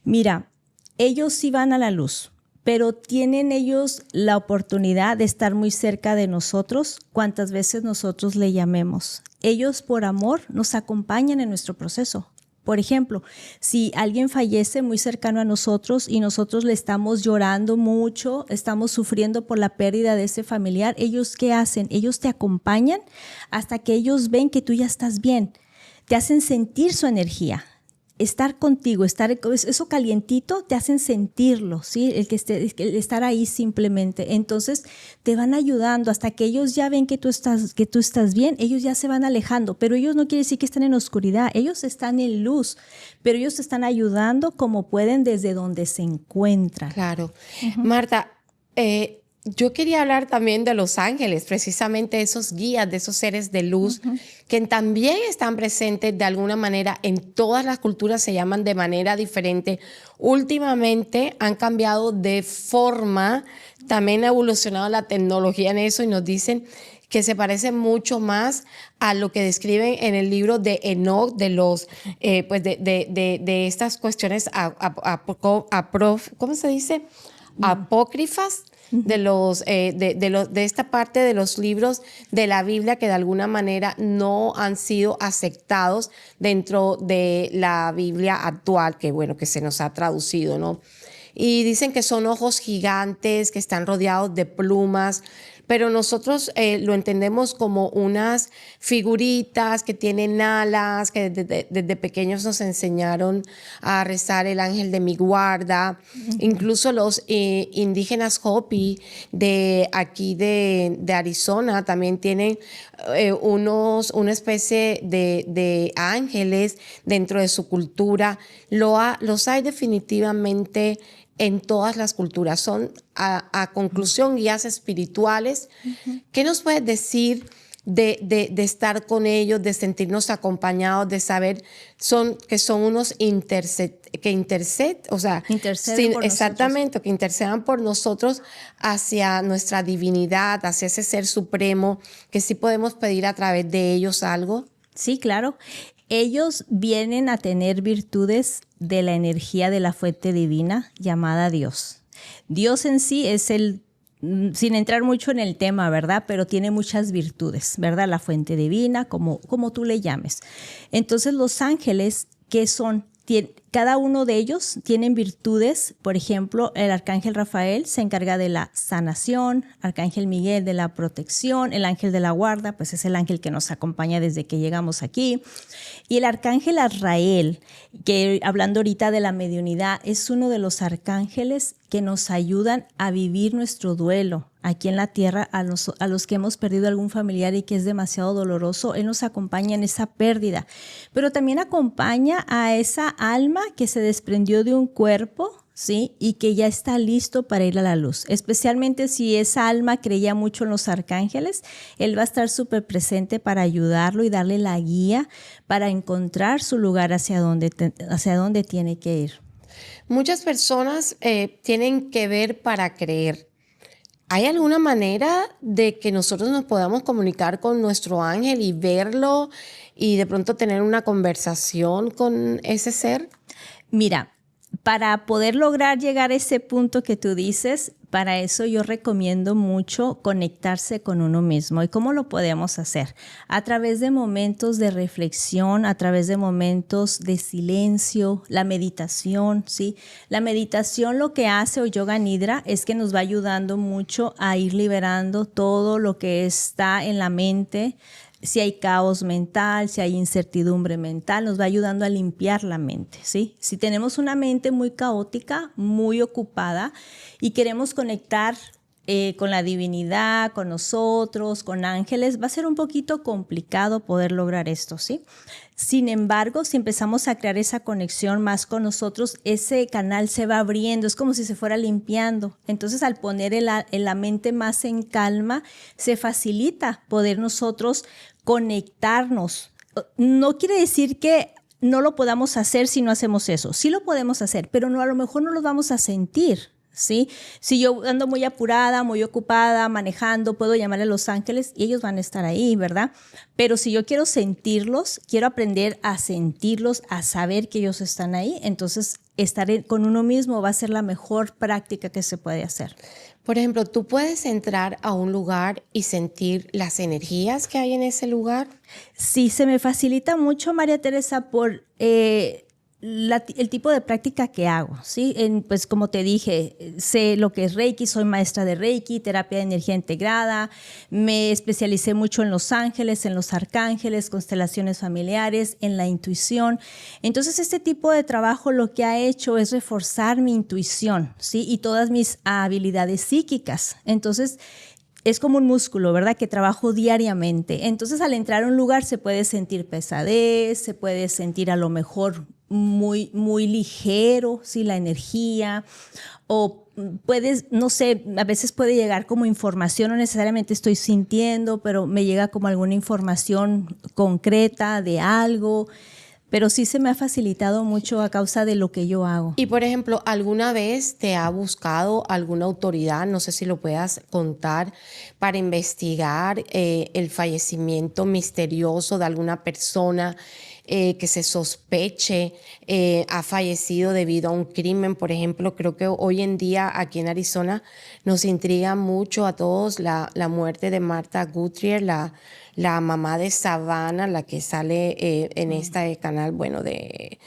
Mira, ellos sí van a la luz, pero tienen ellos la oportunidad de estar muy cerca de nosotros cuantas veces nosotros le llamemos. Ellos por amor nos acompañan en nuestro proceso. Por ejemplo, si alguien fallece muy cercano a nosotros y nosotros le estamos llorando mucho, estamos sufriendo por la pérdida de ese familiar, ¿ellos qué hacen? Ellos te acompañan hasta que ellos ven que tú ya estás bien. Te hacen sentir su energía. Estar contigo, eso calientito, te hacen sentirlo, ¿sí? El estar ahí simplemente. Entonces, te van ayudando hasta que ellos ya ven que tú estás bien, ellos ya se van alejando, pero ellos no quiere decir que están en oscuridad, ellos están en luz, pero ellos te están ayudando como pueden desde donde se encuentran. Claro. Marta, yo quería hablar también de los ángeles, precisamente esos guías, de esos seres de luz, que también están presentes de alguna manera en todas las culturas, se llaman de manera diferente. Últimamente han cambiado de forma, también ha evolucionado la tecnología en eso y nos dicen que se parece mucho más a lo que describen en el libro de Enoch, de los, pues de estas cuestiones, ¿cómo se dice? Apócrifas. De esta parte de los libros de la Biblia que de alguna manera no han sido aceptados dentro de la Biblia actual, que bueno, que se nos ha traducido, ¿no? Y dicen que son ojos gigantes, que están rodeados de plumas, pero nosotros lo entendemos como unas figuritas que tienen alas, que desde pequeños nos enseñaron a rezar el ángel de mi guarda. Incluso los indígenas Hopi de aquí de Arizona también tienen una especie de ángeles dentro de su cultura. Los hay definitivamente en todas las culturas. Son, a conclusión, guías espirituales. ¿Qué nos puedes decir de estar con ellos, de sentirnos acompañados, de saber que son unos que interceden por exactamente, que intercedan por nosotros hacia nuestra divinidad, hacia ese ser supremo, que sí podemos pedir a través de ellos algo? Sí, claro. Ellos vienen a tener virtudes de la energía de la fuente divina llamada Dios. Dios en sí es el sin entrar mucho en el tema, ¿verdad? Pero tiene muchas virtudes, ¿verdad? La fuente divina, como tú le llames. Entonces, los ángeles, ¿qué son? Cada uno de ellos tienen virtudes. Por ejemplo, el arcángel Rafael se encarga de la sanación, arcángel Miguel de la protección, el ángel de la guarda, pues es el ángel que nos acompaña desde que llegamos aquí. Y el arcángel Azrael, que hablando ahorita de la mediunidad, es uno de los arcángeles que nos ayudan a vivir nuestro duelo aquí en la tierra, a los que hemos perdido algún familiar y que es demasiado doloroso. Él nos acompaña en esa pérdida, pero también acompaña a esa alma que se desprendió de un cuerpo, ¿sí? Y que ya está listo para ir a la luz. Especialmente si esa alma creía mucho en los arcángeles, él va a estar súper presente para ayudarlo y darle la guía para encontrar su lugar hacia dónde tiene que ir. Muchas personas tienen que ver para creer. ¿Hay alguna manera de que nosotros nos podamos comunicar con nuestro ángel y verlo y de pronto tener una conversación con ese ser? Mira, para poder lograr llegar a ese punto que tú dices, para eso yo recomiendo mucho conectarse con uno mismo. ¿Y cómo lo podemos hacer? A través de momentos de reflexión, a través de momentos de silencio, la meditación, ¿sí? La meditación lo que hace, o yoga nidra, es que nos va ayudando mucho a ir liberando todo lo que está en la mente. Si hay caos mental, si hay incertidumbre mental, nos va ayudando a limpiar la mente, ¿sí? Si tenemos una mente muy caótica, muy ocupada y queremos conectar con la divinidad, con nosotros, con ángeles, va a ser un poquito complicado poder lograr esto, ¿sí? Sin embargo, si empezamos a crear esa conexión más con nosotros, ese canal se va abriendo, es como si se fuera limpiando. Entonces, al poner la mente más en calma, se facilita poder nosotros conectarnos. No quiere decir que no lo podamos hacer si no hacemos eso. Sí lo podemos hacer, pero a lo mejor no lo vamos a sentir, ¿sí? Si yo ando muy apurada, muy ocupada, manejando, puedo llamarle a los ángeles y ellos van a estar ahí, ¿verdad? Pero si yo quiero sentirlos, quiero aprender a sentirlos, a saber que ellos están ahí, entonces estar con uno mismo va a ser la mejor práctica que se puede hacer. Por ejemplo, ¿tú puedes entrar a un lugar y sentir las energías que hay en ese lugar? Sí, se me facilita mucho, María Teresa, por el tipo de práctica que hago, ¿sí? Pues como te dije, sé lo que es Reiki, soy maestra de Reiki, terapia de energía integrada, me especialicé mucho en los ángeles, en los arcángeles, constelaciones familiares, en la intuición. Entonces, este tipo de trabajo lo que ha hecho es reforzar mi intuición, ¿sí? Y todas mis habilidades psíquicas. Entonces, es como un músculo, ¿verdad? Que trabajo diariamente. Entonces, al entrar a un lugar se puede sentir pesadez, se puede sentir a lo mejor muy, muy ligero, ¿sí? La energía, o puedes, no sé, a veces puede llegar como información, no necesariamente estoy sintiendo, pero me llega como alguna información concreta de algo. Pero sí se me ha facilitado mucho a causa de lo que yo hago. Y, por ejemplo, ¿alguna vez te ha buscado alguna autoridad, no sé si lo puedas contar, para investigar el fallecimiento misterioso de alguna persona que se sospeche ha fallecido debido a un crimen? Por ejemplo, creo que hoy en día aquí en Arizona nos intriga mucho a todos la muerte de Martha Gutierrez, la mamá de Savannah, la que sale en este canal, bueno, de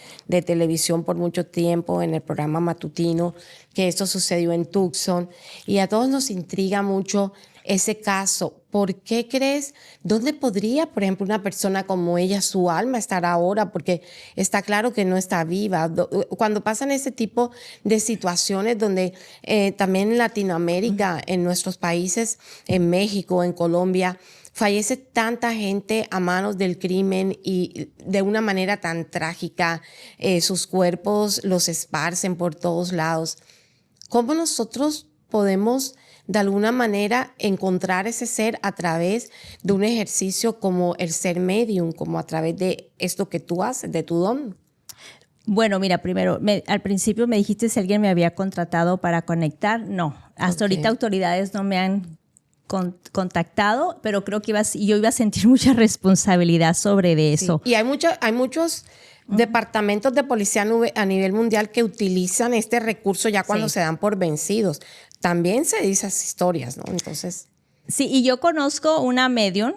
televisión por mucho tiempo, en el programa matutino, que esto sucedió en Tucson. Y a todos nos intriga mucho ese caso. ¿Por qué crees? ¿Dónde podría, por ejemplo, una persona como ella, su alma, estar ahora? Porque está claro que no está viva. Cuando pasan ese tipo de situaciones donde también en Latinoamérica, en nuestros países, en México, en Colombia, fallece tanta gente a manos del crimen y de una manera tan trágica, sus cuerpos los esparcen por todos lados. ¿Cómo nosotros podemos de alguna manera encontrar ese ser a través de un ejercicio como el ser medium, como a través de esto que tú haces, de tu don? Bueno, mira, primero, al principio me dijiste si alguien me había contratado para conectar. No, hasta ahorita autoridades no me han contactado, pero creo que yo iba a sentir mucha responsabilidad sobre de eso. Sí. Y hay muchos departamentos de policía a nivel mundial que utilizan este recurso ya cuando se dan por vencidos. También se dicen esas historias, ¿no? Entonces... Sí, y yo conozco una medium,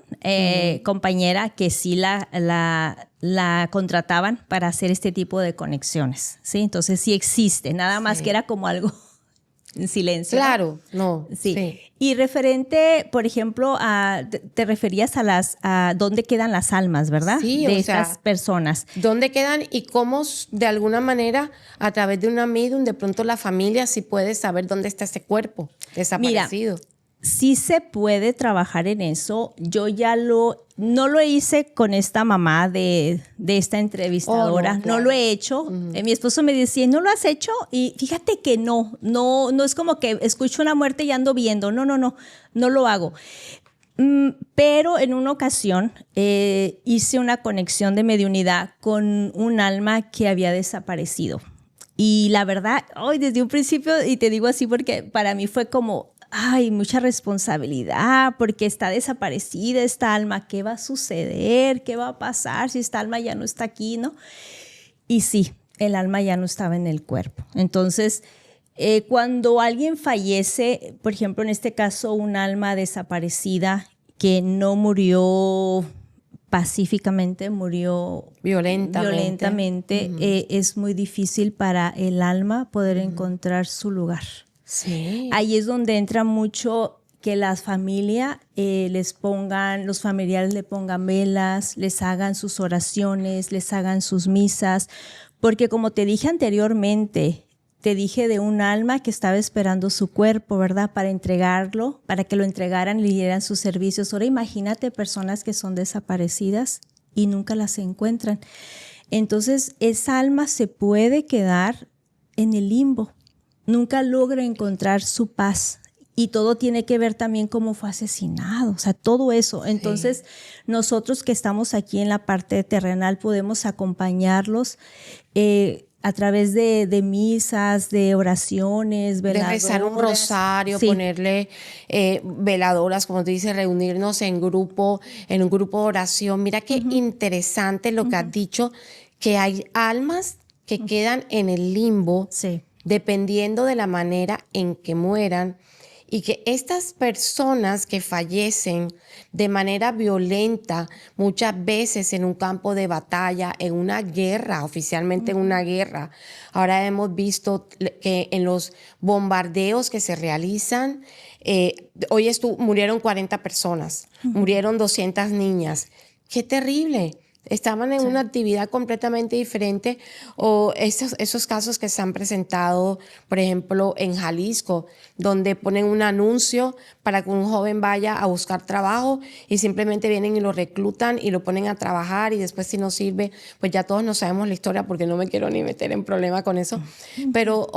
compañera, que sí la contrataban para hacer este tipo de conexiones, ¿sí? Entonces sí existe, nada más que era como algo en silencio. Claro, ¿no? Sí. Y referente, por ejemplo, te referías a dónde quedan las almas, ¿verdad? Sí, de estas personas. ¿Dónde quedan y cómo de alguna manera a través de una medium de pronto la familia sí puede saber dónde está ese cuerpo desaparecido? Mira, sí se puede trabajar en eso. Yo ya no lo hice con esta mamá de esta entrevistadora. No lo he hecho. Mi esposo me decía, ¿no lo has hecho? Y fíjate que no es como que escucho una muerte y ando viendo. No lo hago. Pero en una ocasión hice una conexión de mediunidad con un alma que había desaparecido. Y la verdad, hoy desde un principio, y te digo así porque para mí fue como, mucha responsabilidad porque está desaparecida esta alma. ¿Qué va a suceder? ¿Qué va a pasar si esta alma ya no está aquí, no? Y sí, el alma ya no estaba en el cuerpo. Entonces, cuando alguien fallece, por ejemplo, en este caso, un alma desaparecida que no murió pacíficamente, murió violentamente, es muy difícil para el alma poder encontrar su lugar. Sí. Ahí es donde entra mucho que las familias los familiares le pongan velas, les hagan sus oraciones, les hagan sus misas, porque como te dije anteriormente, te dije de un alma que estaba esperando su cuerpo, ¿verdad? Para entregarlo, para que lo entregaran y le dieran sus servicios. Ahora imagínate personas que son desaparecidas y nunca las encuentran. Entonces, esa alma se puede quedar en el limbo. Nunca logra encontrar su paz y todo tiene que ver también cómo fue asesinado, o sea, todo eso. Entonces, nosotros que estamos aquí en la parte terrenal podemos acompañarlos a través de misas, de oraciones, veladoras. De rezar un rosario, ponerle veladoras, como tú dices, reunirnos en un grupo de oración. Mira qué interesante lo que has dicho, que hay almas que quedan en el limbo. Sí. Dependiendo de la manera en que mueran, y que estas personas que fallecen de manera violenta, muchas veces en un campo de batalla, en una guerra, oficialmente en una guerra. Ahora hemos visto que en los bombardeos que se realizan, hoy murieron 40 personas, murieron 200 niñas. ¡Qué terrible! Estaban en una actividad completamente diferente, o esos casos que se han presentado, por ejemplo, en Jalisco, donde ponen un anuncio para que un joven vaya a buscar trabajo y simplemente vienen y lo reclutan y lo ponen a trabajar, y después si no sirve, pues ya todos no sabemos la historia, porque no me quiero ni meter en problema con eso. Pero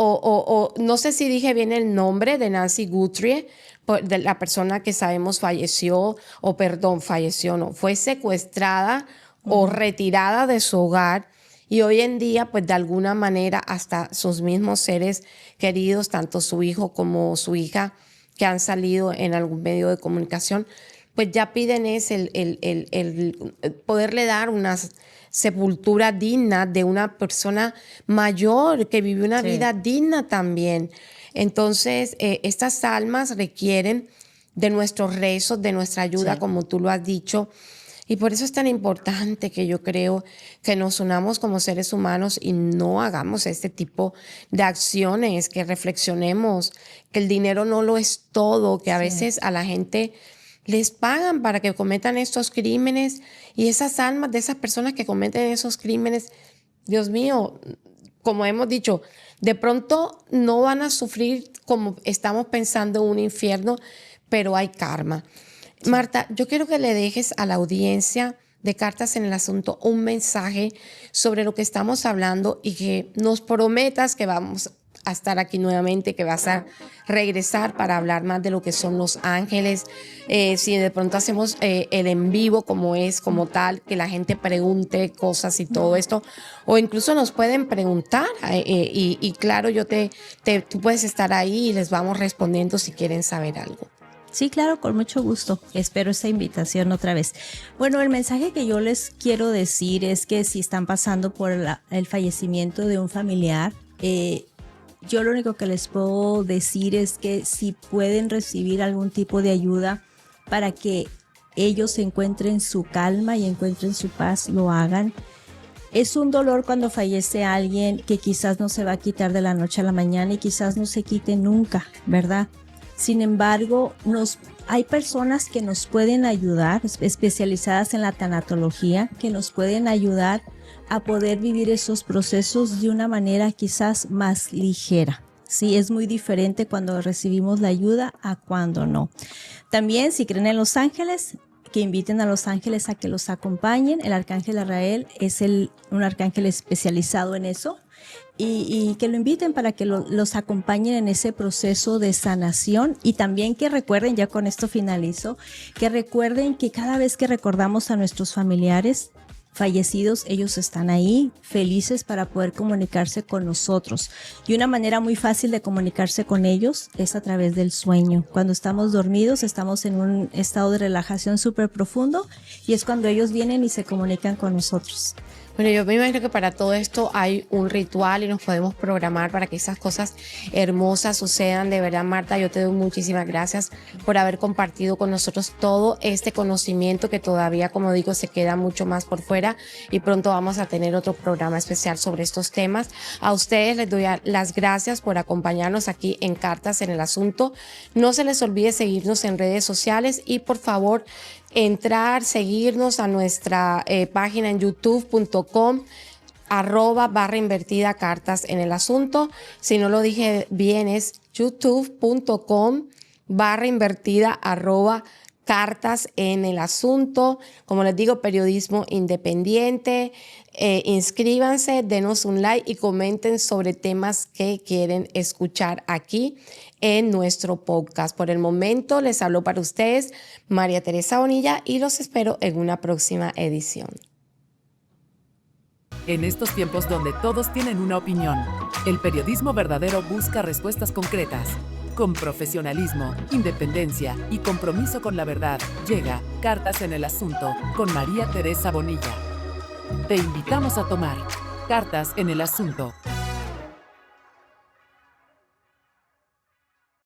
no sé si dije bien el nombre de Nancy Guthrie, de la persona que sabemos falleció, fue secuestrada o retirada de su hogar, y hoy en día, pues de alguna manera, hasta sus mismos seres queridos, tanto su hijo como su hija, que han salido en algún medio de comunicación, pues ya piden el poderle dar una sepultura digna de una persona mayor que vivió una vida digna también. Entonces, estas almas requieren de nuestros rezos, de nuestra ayuda, como tú lo has dicho. Y por eso es tan importante que yo creo que nos unamos como seres humanos y no hagamos este tipo de acciones, que reflexionemos, que el dinero no lo es todo, que a veces a la gente les pagan para que cometan estos crímenes, y esas almas de esas personas que cometen esos crímenes, Dios mío, como hemos dicho, de pronto no van a sufrir como estamos pensando un infierno, pero hay karma. Marta, yo quiero que le dejes a la audiencia de Cartas en el Asunto un mensaje sobre lo que estamos hablando, y que nos prometas que vamos a estar aquí nuevamente, que vas a regresar para hablar más de lo que son los ángeles. Si de pronto hacemos el en vivo como tal, que la gente pregunte cosas y todo esto, o incluso nos pueden preguntar y claro, tú puedes estar ahí y les vamos respondiendo si quieren saber algo. Sí, claro, con mucho gusto. Espero esta invitación otra vez. Bueno, el mensaje que yo les quiero decir es que si están pasando por el fallecimiento de un familiar, yo lo único que les puedo decir es que si pueden recibir algún tipo de ayuda para que ellos encuentren su calma y encuentren su paz, lo hagan. Es un dolor cuando fallece alguien que quizás no se va a quitar de la noche a la mañana y quizás no se quite nunca, ¿verdad? Sin embargo, hay personas que nos pueden ayudar, especializadas en la tanatología, que nos pueden ayudar a poder vivir esos procesos de una manera quizás más ligera. Sí, es muy diferente cuando recibimos la ayuda a cuando no. También, si creen en los ángeles, que inviten a los ángeles a que los acompañen. El arcángel Azrael es un arcángel especializado en eso. Y que lo inviten para que los acompañen en ese proceso de sanación, y también que recuerden, ya con esto finalizo, que recuerden que cada vez que recordamos a nuestros familiares fallecidos, ellos están ahí, felices para poder comunicarse con nosotros. Y una manera muy fácil de comunicarse con ellos es a través del sueño. Cuando estamos dormidos, estamos en un estado de relajación súper profundo, y es cuando ellos vienen y se comunican con nosotros. Bueno, yo me imagino que para todo esto hay un ritual y nos podemos programar para que esas cosas hermosas sucedan. De verdad, Marta, yo te doy muchísimas gracias por haber compartido con nosotros todo este conocimiento que todavía, como digo, se queda mucho más por fuera, y pronto vamos a tener otro programa especial sobre estos temas. A ustedes les doy las gracias por acompañarnos aquí en Cartas en el Asunto. No se les olvide seguirnos en redes sociales y, por favor, seguirnos a nuestra página en youtube.com // Cartas en el Asunto. Si no lo dije bien, es youtube.com / Cartas en el Asunto. Como les digo, periodismo independiente. Inscríbanse, denos un like y comenten sobre temas que quieren escuchar aquí en nuestro podcast. Por el momento les hablo para ustedes María Teresa Bonilla, y los espero en una próxima edición. En estos tiempos donde todos tienen una opinión, el periodismo verdadero busca respuestas concretas. Con profesionalismo, independencia y compromiso con la verdad, llega Cartas en el Asunto con María Teresa Bonilla. Te invitamos a tomar Cartas en el Asunto.